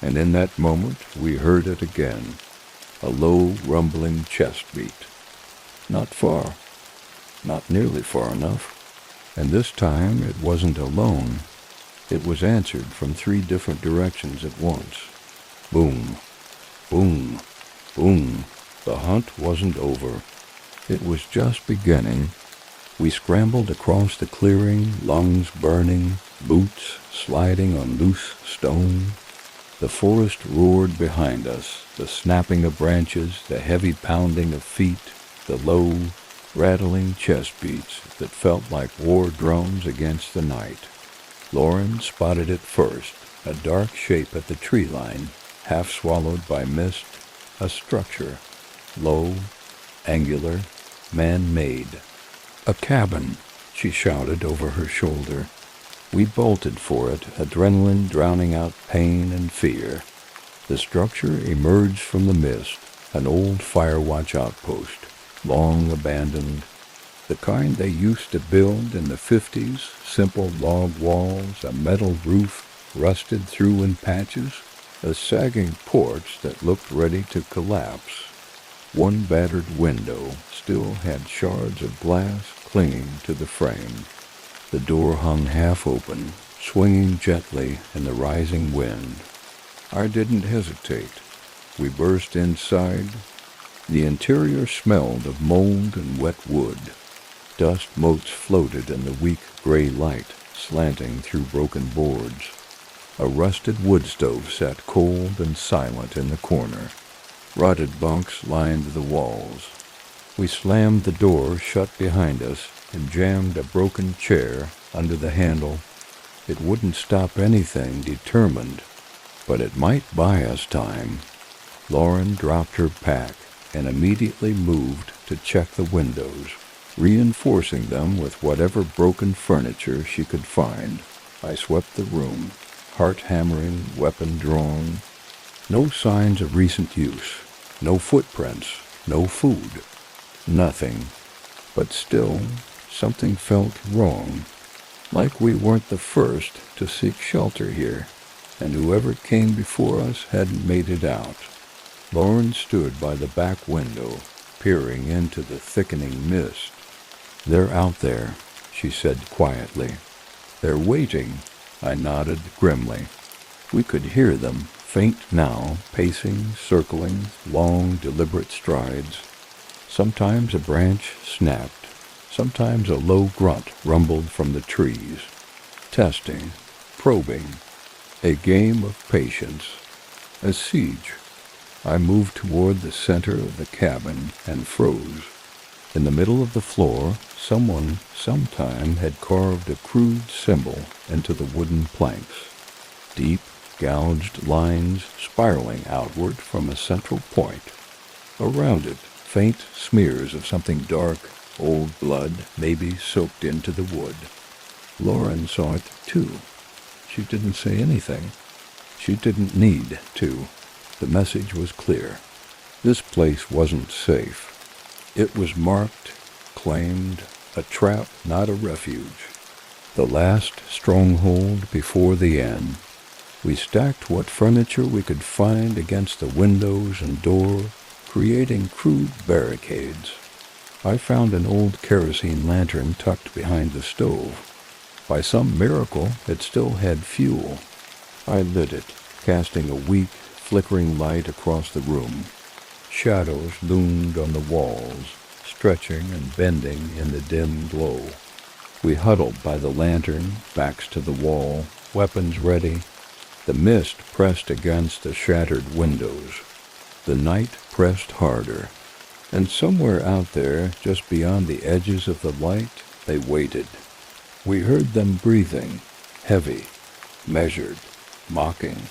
and in that moment we heard it again, a low, rumbling chest beat. Not far, not nearly far enough, and this time it wasn't alone. It was answered from 3 different directions at once. Boom, boom, boom. The hunt wasn't over. It was just beginning. We scrambled across the clearing, lungs burning, boots sliding on loose stone. The forest roared behind us, the snapping of branches, the heavy pounding of feet, the low, rattling chest beats that felt like war drums against the night. Lauren spotted it first, a dark shape at the tree line, half swallowed by mist, a structure, low, angular, man-made. "A cabin," she shouted over her shoulder. We bolted for it, adrenaline drowning out pain and fear. The structure emerged from the mist, an old fire watch outpost, long abandoned. The kind they used to build in the 50s, simple log walls, a metal roof rusted through in patches, a sagging porch that looked ready to collapse. One battered window still had shards of glass clinging to the frame. The door hung half open, swinging gently in the rising wind. I didn't hesitate. We burst inside. The interior smelled of mold and wet wood. Dust motes floated in the weak gray light, slanting through broken boards. A rusted wood stove sat cold and silent in the corner. Rotted bunks lined the walls. We slammed the door shut behind us and jammed a broken chair under the handle. It wouldn't stop anything determined, but it might buy us time. Lauren dropped her pack and immediately moved to check the windows, reinforcing them with whatever broken furniture she could find. I swept the room, heart hammering, weapon drawn. No signs of recent use, no footprints, no food, nothing. But still, something felt wrong, like we weren't the first to seek shelter here, and whoever came before us hadn't made it out. Lauren stood by the back window, peering into the thickening mist. "They're out there," she said quietly. "They're waiting," I nodded grimly. We could hear them, faint now, pacing, circling, long, deliberate strides. Sometimes a branch snapped. Sometimes a low grunt rumbled from the trees. Testing, probing, a game of patience, a siege. I moved toward the center of the cabin and froze. In the middle of the floor, someone sometime had carved a crude symbol into the wooden planks. Deep, gouged lines spiraling outward from a central point. Around it, faint smears of something dark, old blood, maybe soaked into the wood. Lauren saw it too. She didn't say anything. She didn't need to. The message was clear. This place wasn't safe. It was marked, claimed, a trap, not a refuge. The last stronghold before the end. We stacked what furniture we could find against the windows and door, creating crude barricades. I found an old kerosene lantern tucked behind the stove. By some miracle, it still had fuel. I lit it, casting a weak, flickering light across the room. Shadows loomed on the walls, stretching and bending in the dim glow. We huddled by the lantern, backs to the wall, weapons ready. The mist pressed against the shattered windows. The night pressed harder. And somewhere out there, just beyond the edges of the light, they waited. We heard them breathing, heavy, measured, mocking.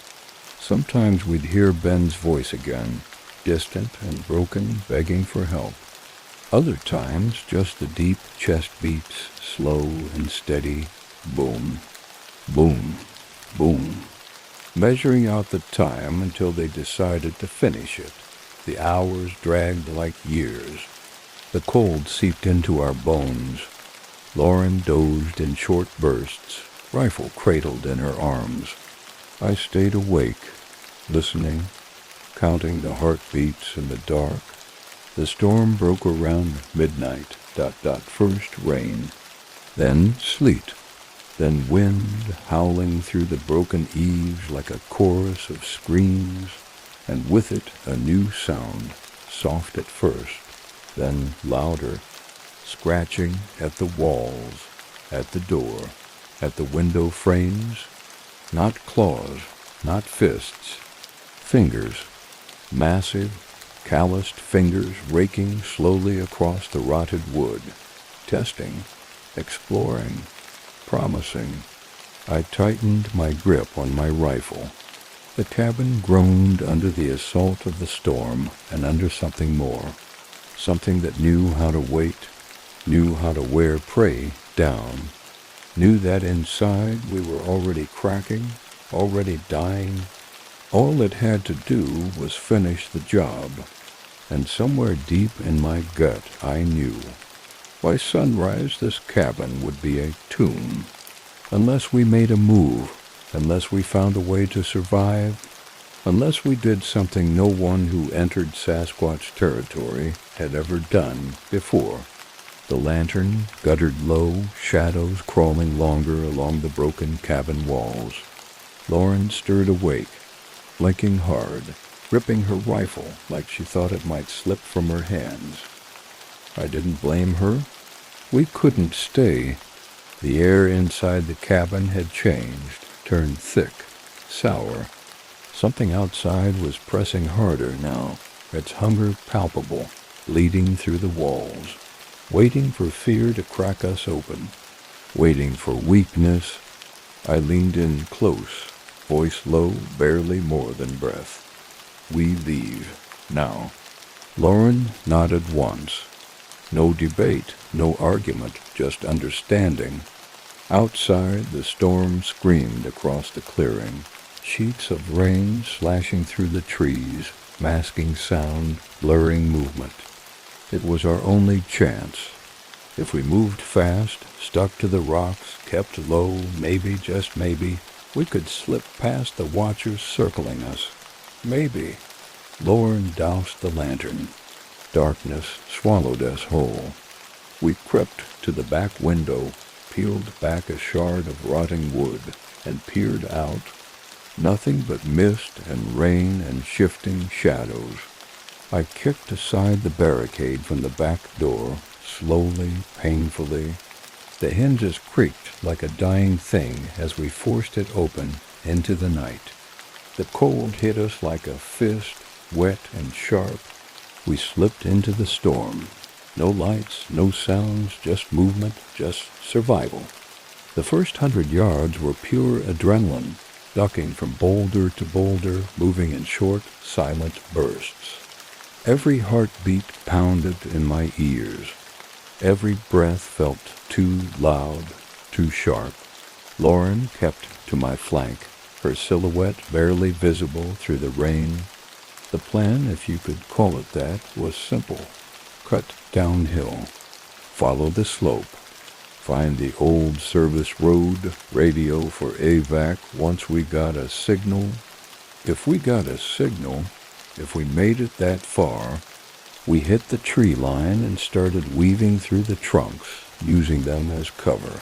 Sometimes we'd hear Ben's voice again, distant and broken, begging for help. Other times, just the deep chest beats, slow and steady, boom, boom, boom. measuring out the time until they decided to finish it. The hours dragged like years. The cold seeped into our bones. Lauren dozed in short bursts, rifle cradled in her arms. I stayed awake, listening, counting the heartbeats in the dark. The storm broke around midnight. First rain, then sleet, then wind howling through the broken eaves like a chorus of screams, and with it a new sound, soft at first, then louder, scratching at the walls, at the door, at the window frames. Not claws, not fists, fingers, massive, calloused fingers raking slowly across the rotted wood, testing, exploring, promising. I tightened my grip on my rifle. The cabin groaned under the assault of the storm and under something more, something that knew how to wait, knew how to wear prey down, knew that inside we were already cracking, already dying. All it had to do was finish the job, and somewhere deep in my gut I knew. By sunrise this cabin would be a tomb, unless we made a move, unless we found a way to survive, unless we did something no one who entered Sasquatch Territory had ever done before. The lantern guttered low, shadows crawling longer along the broken cabin walls. Lauren stirred awake, blinking hard, gripping her rifle like she thought it might slip from her hands. I didn't blame her. We couldn't stay. The air inside the cabin had changed, turned thick, sour. Something outside was pressing harder now, its hunger palpable, bleeding through the walls, waiting for fear to crack us open, waiting for weakness. I leaned in close, voice low, barely more than breath. We leave, now. Lauren nodded once. No debate, no argument, just understanding. Outside, the storm screamed across the clearing, sheets of rain slashing through the trees, masking sound, blurring movement. It was our only chance. If we moved fast, stuck to the rocks, kept low, maybe, just maybe, we could slip past the watchers circling us. Maybe. Lauren doused the lantern. Darkness swallowed us whole. We crept to the back window, peeled back a shard of rotting wood, and peered out. Nothing but mist and rain and shifting shadows. I kicked aside the barricade from the back door, slowly, painfully. The hinges creaked like a dying thing as we forced it open into the night. The cold hit us like a fist, wet and sharp. We slipped into the storm. No lights, no sounds, just movement, just survival. The first 100 yards were pure adrenaline, ducking from boulder to boulder, moving in short, silent bursts. Every heartbeat pounded in my ears. Every breath felt too loud, too sharp. Lauren kept to my flank, her silhouette barely visible through the rain. The plan, if you could call it that, was simple. Cut downhill. Follow the slope. Find the old service road, radio for AVAC once we got a signal. If we got a signal, if we made it that far, we hit the tree line and started weaving through the trunks, using them as cover.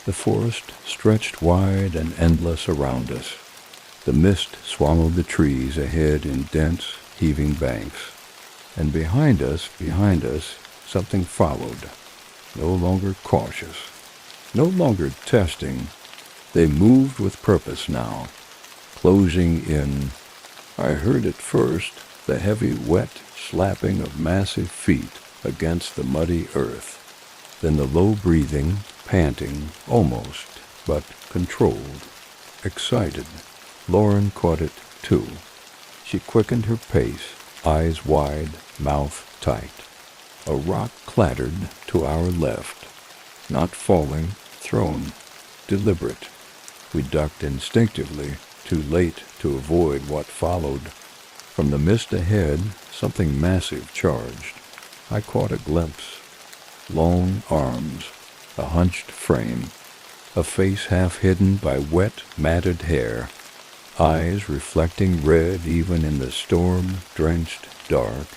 The forest stretched wide and endless around us. The mist swallowed the trees ahead in dense, heaving banks. And behind us, something followed. No longer cautious. No longer testing. They moved with purpose now, closing in. I heard at first the heavy, wet slapping of massive feet against the muddy earth. Then the low breathing, panting, almost, but controlled, excited. Lauren caught it, too. She quickened her pace, eyes wide, mouth tight. A rock clattered to our left. Not falling, thrown, deliberate. We ducked instinctively, too late to avoid what followed. From the mist ahead, something massive charged. I caught a glimpse. Long arms, a hunched frame, a face half hidden by wet, matted hair, eyes reflecting red even in the storm-drenched dark.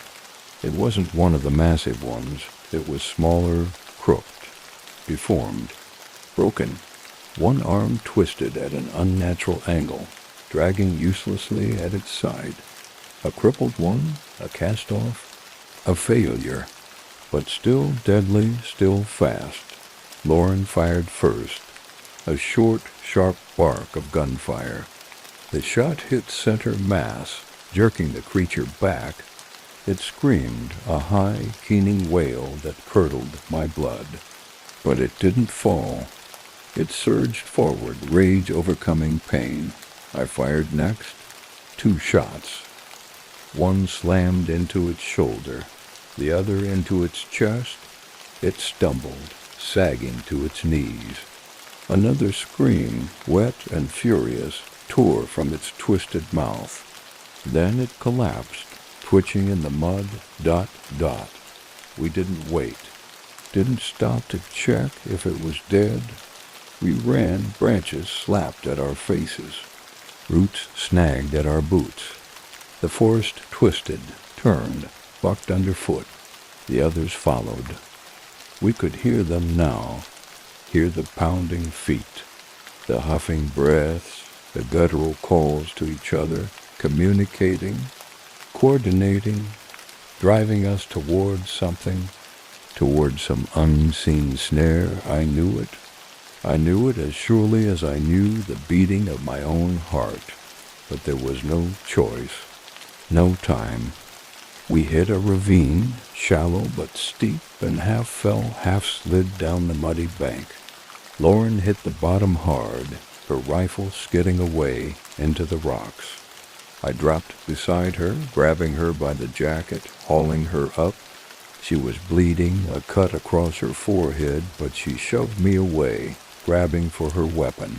It wasn't one of the massive ones. It was smaller, crooked, deformed, broken. One arm twisted at an unnatural angle, dragging uselessly at its side. A crippled one, a cast-off, a failure, but still deadly, still fast. Lauren fired first, a short, sharp bark of gunfire. The shot hit center mass, jerking the creature back. It screamed, a high, keening wail that curdled my blood. But it didn't fall. It surged forward, rage overcoming pain. I fired next. 2 shots. One slammed into its shoulder, the other into its chest. It stumbled, sagging to its knees. Another scream, wet and furious, tore from its twisted mouth. Then it collapsed, twitching in the mud, dot. We didn't wait, didn't stop to check if it was dead. We ran, branches slapped at our faces, roots snagged at our boots. The forest twisted, turned, bucked underfoot. The others followed. We could hear them now, hear the pounding feet, the huffing breaths, the guttural calls to each other, communicating, coordinating, driving us towards something, towards some unseen snare. I knew it. I knew it as surely as I knew the beating of my own heart. But there was no choice, no time. We hit a ravine, shallow but steep, and half fell, half slid down the muddy bank. Lauren hit the bottom hard, her rifle skidding away into the rocks. I dropped beside her, grabbing her by the jacket, hauling her up. She was bleeding, a cut across her forehead, but she shoved me away, grabbing for her weapon.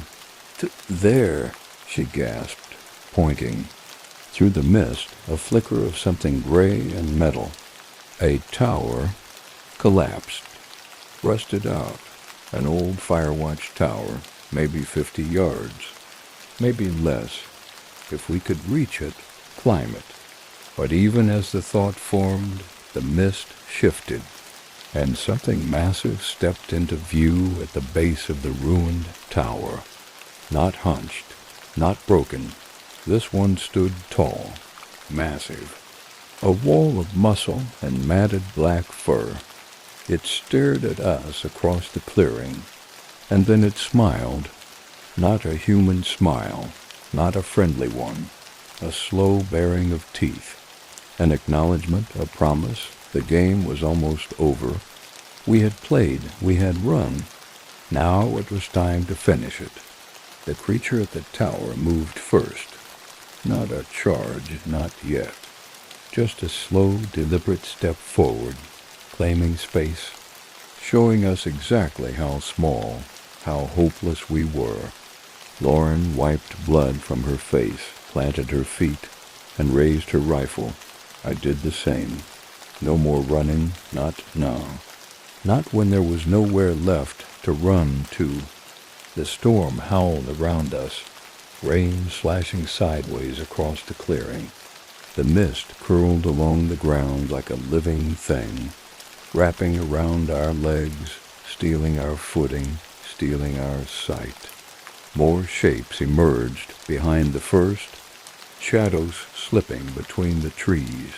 There, she gasped, pointing. Through the mist, a flicker of something gray and metal. A tower collapsed, rusted out. An old Firewatch tower, maybe 50 yards, maybe less. If we could reach it, climb it. But even as the thought formed, the mist shifted, and something massive stepped into view at the base of the ruined tower. Not hunched, not broken. This one stood tall, massive. A wall of muscle and matted black fur. It stared at us across the clearing, and then it smiled. Not a human smile, not a friendly one. A slow baring of teeth. An acknowledgement, a promise. The game was almost over. We had played, we had run. Now it was time to finish it. The creature at the tower moved first. Not a charge, not yet. Just a slow, deliberate step forward, claiming space, showing us exactly how small, how hopeless we were. Lauren wiped blood from her face, planted her feet, and raised her rifle. I did the same. No more running, not now. Not when there was nowhere left to run to. The storm howled around us, rain slashing sideways across the clearing. The mist curled along the ground like a living thing, wrapping around our legs, stealing our footing, stealing our sight. More shapes emerged behind the first, shadows slipping between the trees,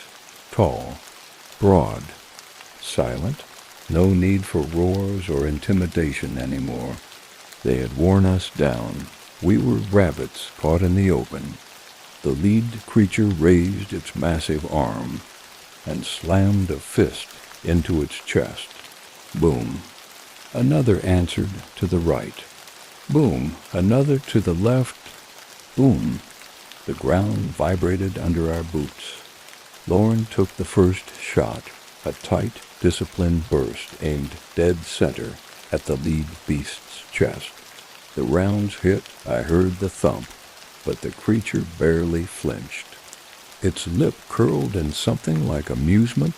tall, broad, silent, no need for roars or intimidation anymore. They had worn us down. We were rabbits caught in the open. The lead creature raised its massive arm and slammed a fist into its chest. Boom. Another answered to the right. Boom. Another to the left. Boom. The ground vibrated under our boots. Lauren took the first shot, a tight, disciplined burst aimed dead center at the lead beast's chest. The rounds hit. I heard the thump. but the creature barely flinched. Its lip curled in something like amusement.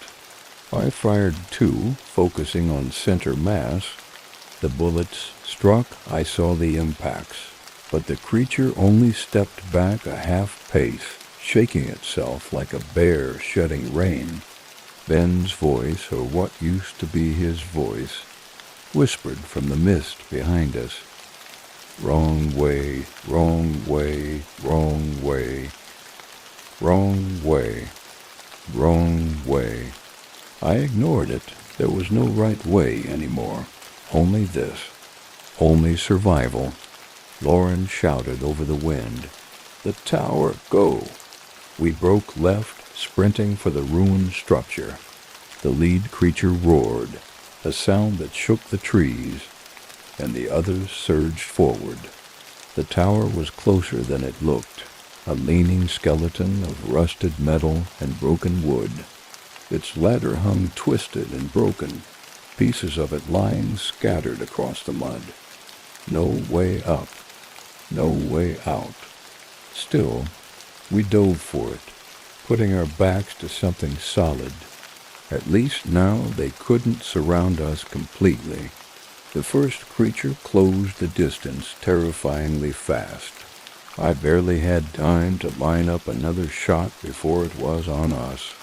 I fired two, focusing on center mass. The bullets struck, I saw the impacts, but the creature only stepped back a half pace, shaking itself like a bear shedding rain. Ben's voice, or what used to be his voice, whispered from the mist behind us. Wrong way, wrong way, wrong way, wrong way, wrong way. I ignored it. There was no right way anymore. Only this. Only survival. Lauren shouted over the wind. The tower, go! We broke left, sprinting for the ruined structure. The lead creature roared, a sound that shook the trees, and the others surged forward. The tower was closer than it looked, a leaning skeleton of rusted metal and broken wood. Its ladder hung twisted and broken, pieces of it lying scattered across the mud. No way up, no way out. Still, we dove for it, putting our backs to something solid. At least now they couldn't surround us completely. The first creature closed the distance terrifyingly fast. I barely had time to line up another shot before it was on us.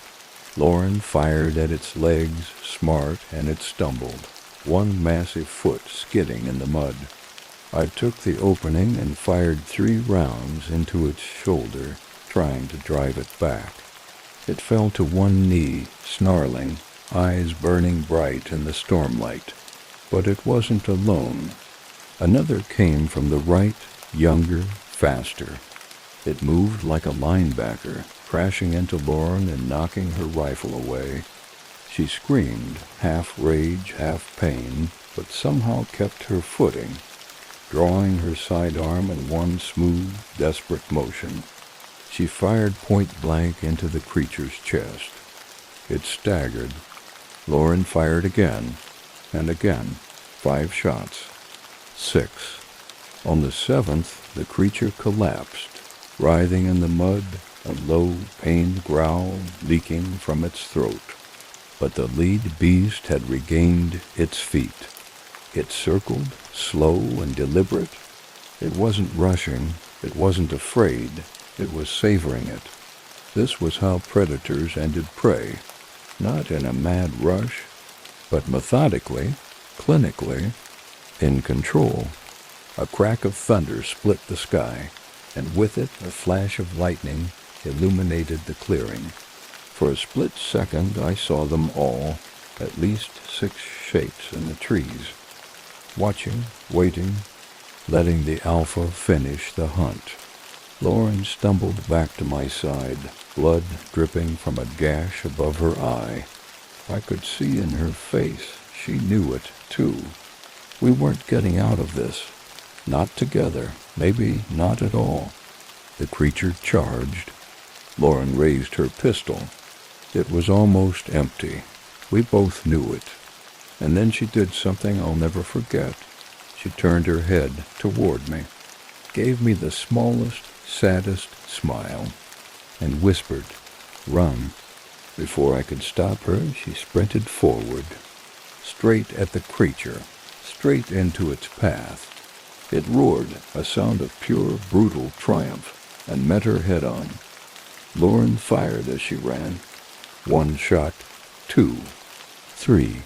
Lauren fired at its legs, smart, and it stumbled, one massive foot skidding in the mud. I took the opening and fired 3 rounds into its shoulder, trying to drive it back. It fell to one knee, snarling, eyes burning bright in the stormlight. But it wasn't alone. Another came from the right, younger, faster. It moved like a linebacker, crashing into Lauren and knocking her rifle away. She screamed, half rage, half pain, but somehow kept her footing, drawing her sidearm in one smooth, desperate motion. She fired point blank into the creature's chest. It staggered. Lauren fired again, and again, 5 shots. 6. On the 7th, the creature collapsed, writhing in the mud, a low, pained growl leaking from its throat. But the lead beast had regained its feet. It circled, slow and deliberate. It wasn't rushing, it wasn't afraid, it was savoring it. This was how predators ended prey, not in a mad rush, but methodically, clinically, in control. A crack of thunder split the sky, and with it a flash of lightning illuminated the clearing. For a split second I saw them all, at least 6 shapes in the trees, watching, waiting, letting the alpha finish the hunt. Lauren stumbled back to my side, blood dripping from a gash above her eye. I could see in her face she knew it, too. We weren't getting out of this. Not together, maybe not at all. The creature charged. Lauren raised her pistol. It was almost empty. We both knew it. And then she did something I'll never forget. She turned her head toward me, gave me the smallest, saddest smile, and whispered, "Run." Before I could stop her, she sprinted forward, straight at the creature, straight into its path. It roared, a sound of pure, brutal triumph, and met her head-on. Lauren fired as she ran. 1 shot, 2, 3,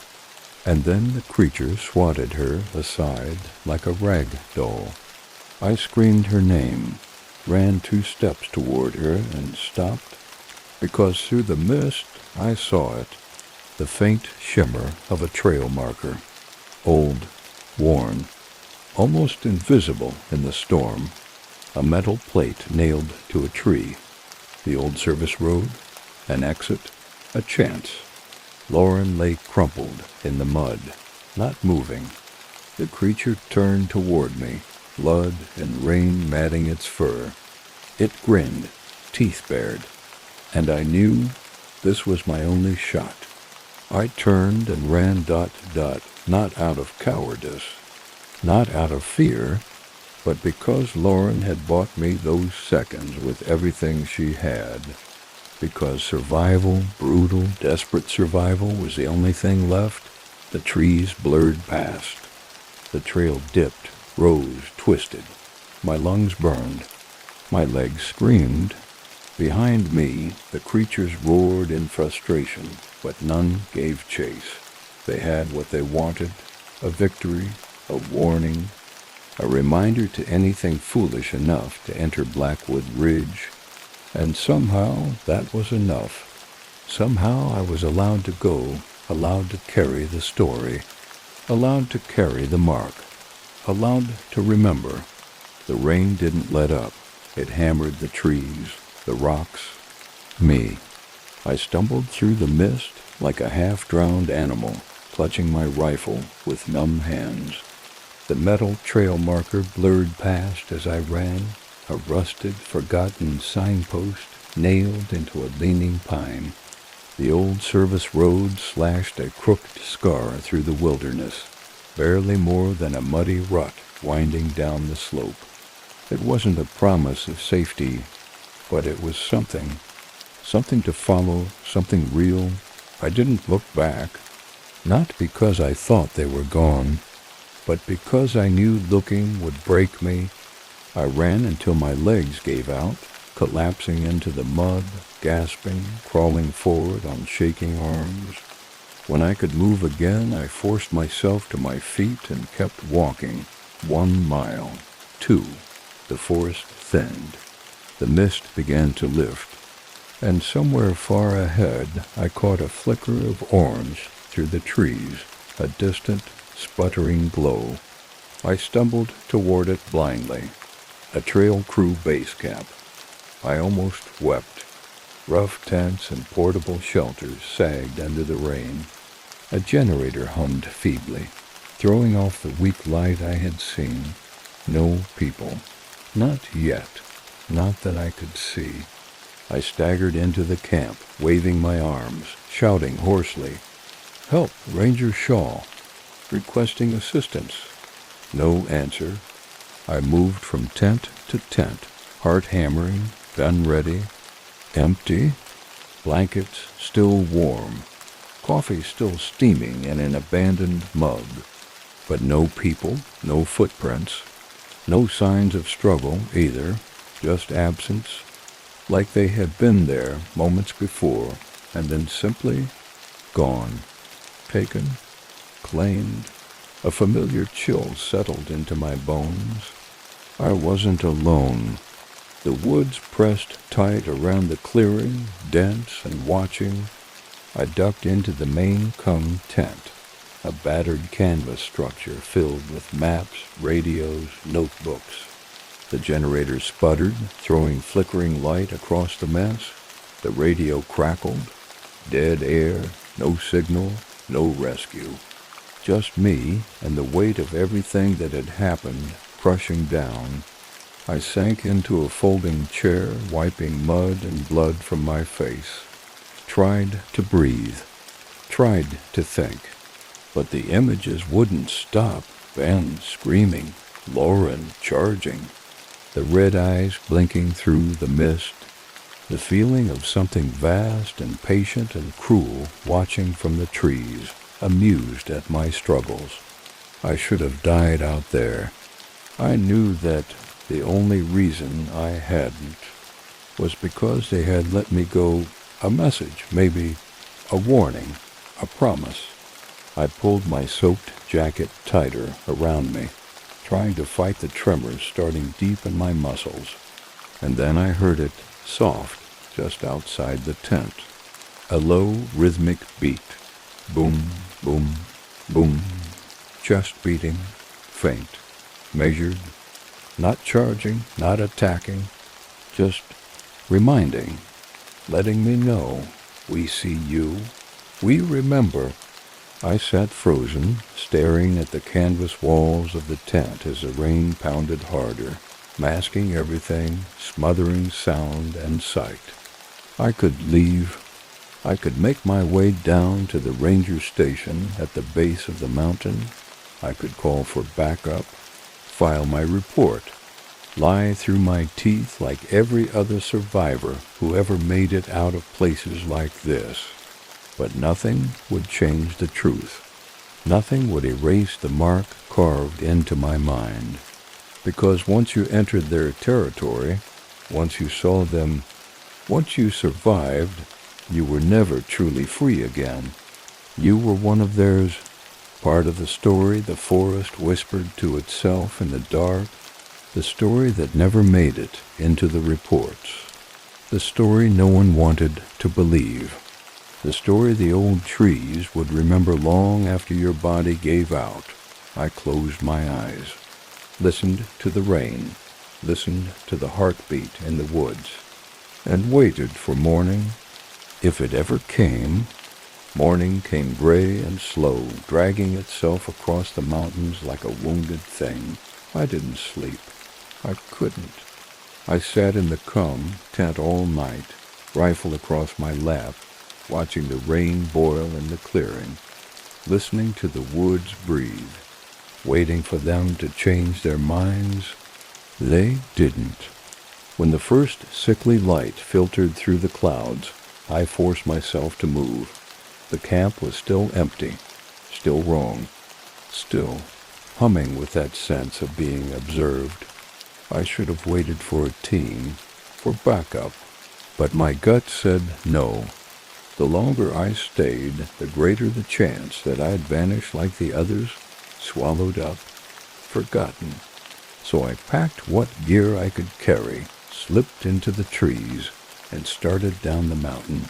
and then the creature swatted her aside like a rag doll. I screamed her name, ran 2 steps toward her, and stopped, because through the mist I saw it, the faint shimmer of a trail marker, old, worn, almost invisible in the storm, a metal plate nailed to a tree, the old service road, an exit, a chance. Lauren lay crumpled in the mud, not moving. The creature turned toward me, blood and rain matting its fur. It grinned, teeth bared, and I knew this was my only shot. I turned and ran ... not out of cowardice, not out of fear, But because Lauren had bought me those seconds with everything she had, because survival, brutal, desperate survival, was the only thing left, the trees blurred past. The trail dipped, rose, twisted. My lungs burned. My legs screamed. Behind me, the creatures roared in frustration, but none gave chase. They had what they wanted, a victory, a warning, a reminder to anything foolish enough to enter Blackwood Ridge. And somehow that was enough. Somehow I was allowed to go, allowed to carry the story, allowed to carry the mark, allowed to remember. The rain didn't let up. It hammered the trees, the rocks, me. I stumbled through the mist like a half-drowned animal, clutching my rifle with numb hands. The metal trail marker blurred past as I ran, a rusted, forgotten signpost nailed into a leaning pine. The old service road slashed a crooked scar through the wilderness, barely more than a muddy rut winding down the slope. It wasn't a promise of safety, but it was something to follow, something real. I didn't look back, not because I thought they were gone, but because I knew looking would break me. I ran until my legs gave out, collapsing into the mud, gasping, crawling forward on shaking arms. When I could move again, I forced myself to my feet and kept walking. 1 mile, 2. The forest thinned. The mist began to lift, and somewhere far ahead I caught a flicker of orange through the trees, a distant, sputtering glow. I stumbled toward it blindly. A trail crew base camp. I almost wept. Rough tents and portable shelters sagged under the rain. A generator hummed feebly, throwing off the weak light I had seen. No people. Not yet. Not that I could see. I staggered into the camp, waving my arms, shouting hoarsely, "Help, Ranger Shaw!" requesting assistance. No answer. I moved from tent to tent, heart hammering, gun ready, empty, blankets still warm, coffee still steaming in an abandoned mug. But no people, no footprints, no signs of struggle either, just absence, like they had been there moments before and then simply gone, taken, claimed. A familiar chill settled into my bones. I wasn't alone. The woods pressed tight around the clearing, dense and watching. I ducked into the main Kung tent, a battered canvas structure filled with maps, radios, notebooks. The generator sputtered, throwing flickering light across the mess. The radio crackled. Dead air, no signal, no rescue. Just me and the weight of everything that had happened crushing down. I sank into a folding chair, wiping mud and blood from my face. Tried to breathe. Tried to think. But the images wouldn't stop. Ben screaming. Lauren charging. The red eyes blinking through the mist. The feeling of something vast and patient and cruel watching from the trees, amused at my struggles. I should have died out there. I knew that the only reason I hadn't was because they had let me go. A message, maybe a warning, a promise. I pulled my soaked jacket tighter around me, trying to fight the tremors starting deep in my muscles. And then I heard it, soft, just outside the tent. A low, rhythmic beat. Boom, boom, boom. Chest beating, faint, measured, not charging, not attacking, just reminding, letting me know, we see you, we remember. I sat frozen, staring at the canvas walls of the tent as the rain pounded harder, masking everything, smothering sound and sight. I could leave. I could make my way down to the ranger station at the base of the mountain. I could call for backup, file my report, lie through my teeth like every other survivor who ever made it out of places like this. But nothing would change the truth. Nothing would erase the mark carved into my mind. Because once you entered their territory, once you saw them, once you survived, you were never truly free again. You were one of theirs, part of the story the forest whispered to itself in the dark, the story that never made it into the reports, the story no one wanted to believe, the story the old trees would remember long after your body gave out. I closed my eyes, listened to the rain, listened to the heartbeat in the woods, and waited for morning, if it ever came. Morning came gray and slow, dragging itself across the mountains like a wounded thing. I didn't sleep. I couldn't. I sat in the tent all night, rifle across my lap, watching the rain boil in the clearing, listening to the woods breathe, waiting for them to change their minds. They didn't. When the first sickly light filtered through the clouds, I forced myself to move. The camp was still empty, still wrong, still humming with that sense of being observed. I should have waited for a team, for backup, but my gut said no. The longer I stayed, the greater the chance that I'd vanish like the others, swallowed up, forgotten. So I packed what gear I could carry, slipped into the trees, and started down the mountain.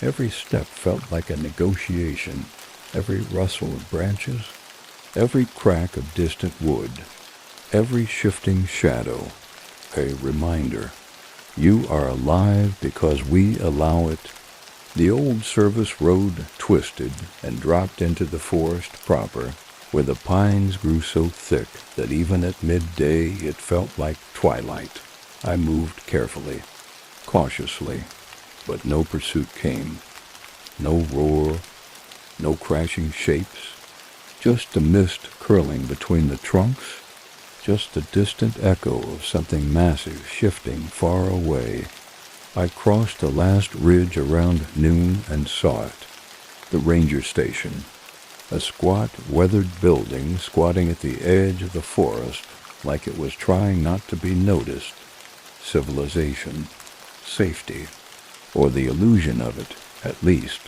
Every step felt like a negotiation, every rustle of branches, every crack of distant wood, every shifting shadow, a reminder. You are alive because we allow it. The old service road twisted and dropped into the forest proper, where the pines grew so thick that even at midday it felt like twilight. I moved carefully, cautiously, but no pursuit came. No roar, no crashing shapes, just a mist curling between the trunks, just the distant echo of something massive shifting far away. I crossed the last ridge around noon and saw it, the ranger station, a squat, weathered building squatting at the edge of the forest like it was trying not to be noticed. Civilization, safety, or the illusion of it, at least.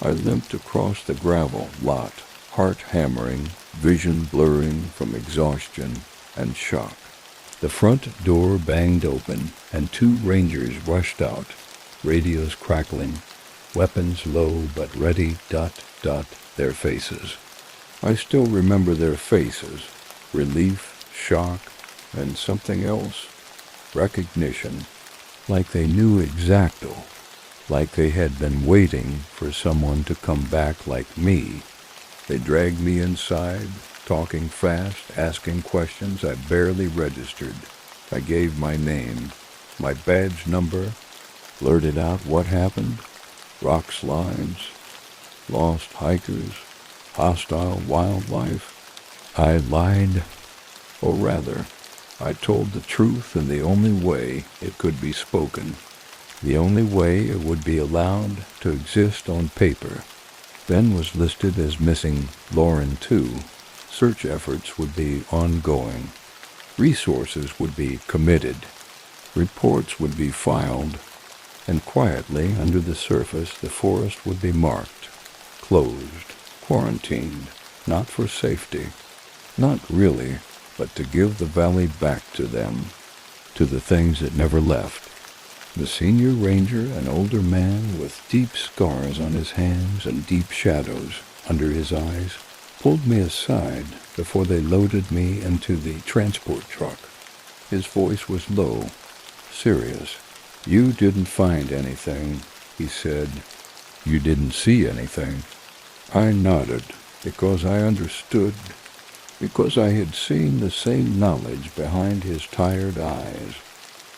I limped across the gravel lot, heart hammering, vision blurring from exhaustion and shock. The front door banged open, and 2 rangers rushed out, radios crackling, weapons low but ready, their faces. I still remember their faces, relief, shock, and something else, recognition, like they knew exacto, like they had been waiting for someone to come back like me. They dragged me inside, talking fast, asking questions I barely registered. I gave my name, my badge number, blurted out what happened, rockslides, lost hikers, hostile wildlife. I lied, or rather, I told the truth in the only way it could be spoken, the only way it would be allowed to exist on paper. Ben was listed as missing Lauren too. Search efforts would be ongoing. Resources would be committed. Reports would be filed. And quietly, under the surface, the forest would be marked, closed, quarantined, not for safety, not really, but to give the valley back to them, to the things that never left. The senior ranger, an older man with deep scars on his hands and deep shadows under his eyes, pulled me aside before they loaded me into the transport truck. His voice was low, serious. "You didn't find anything," he said. "You didn't see anything." I nodded, because I understood, because I had seen the same knowledge behind his tired eyes,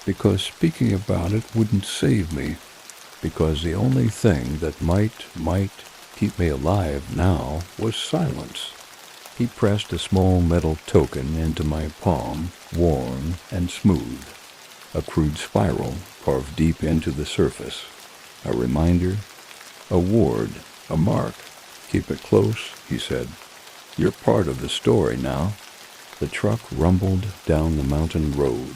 because speaking about it wouldn't save me, because the only thing that might keep me alive now was silence. He pressed a small metal token into my palm, worn and smooth. A crude spiral carved deep into the surface. A reminder, a ward, a mark. Keep it close, he said. You're part of the story now. The truck rumbled down the mountain road,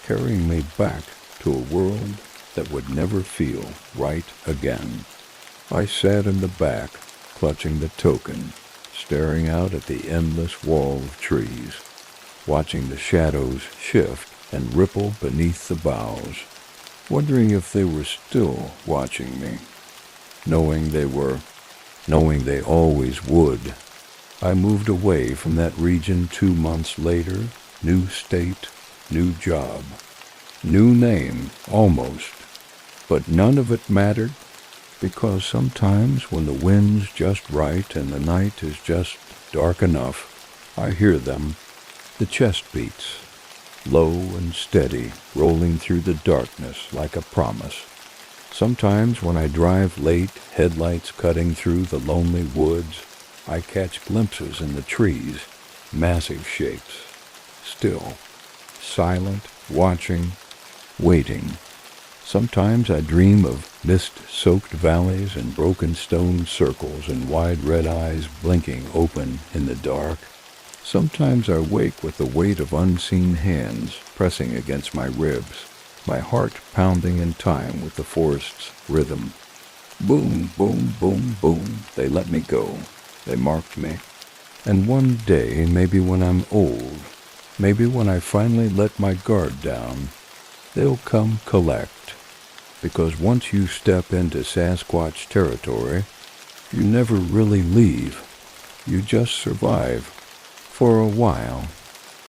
carrying me back to a world that would never feel right again. I sat in the back, clutching the token, staring out at the endless wall of trees, watching the shadows shift and ripple beneath the boughs, wondering if they were still watching me, knowing they always would. I moved away from that region 2 months later, new state, new job, new name, almost. But none of it mattered, because sometimes when the wind's just right and the night is just dark enough, I hear them, the chest beats, low and steady, rolling through the darkness like a promise. Sometimes when I drive late, headlights cutting through the lonely woods, I catch glimpses in the trees, massive shapes, still, silent, watching, waiting. Sometimes I dream of mist-soaked valleys and broken stone circles and wide red eyes blinking open in the dark. Sometimes I wake with the weight of unseen hands pressing against my ribs, my heart pounding in time with the forest's rhythm. Boom, boom, boom, boom, they let me go. They marked me. And one day, maybe when I'm old, maybe when I finally let my guard down, they'll come collect. Because once you step into Sasquatch territory, you never really leave. You just survive for a while.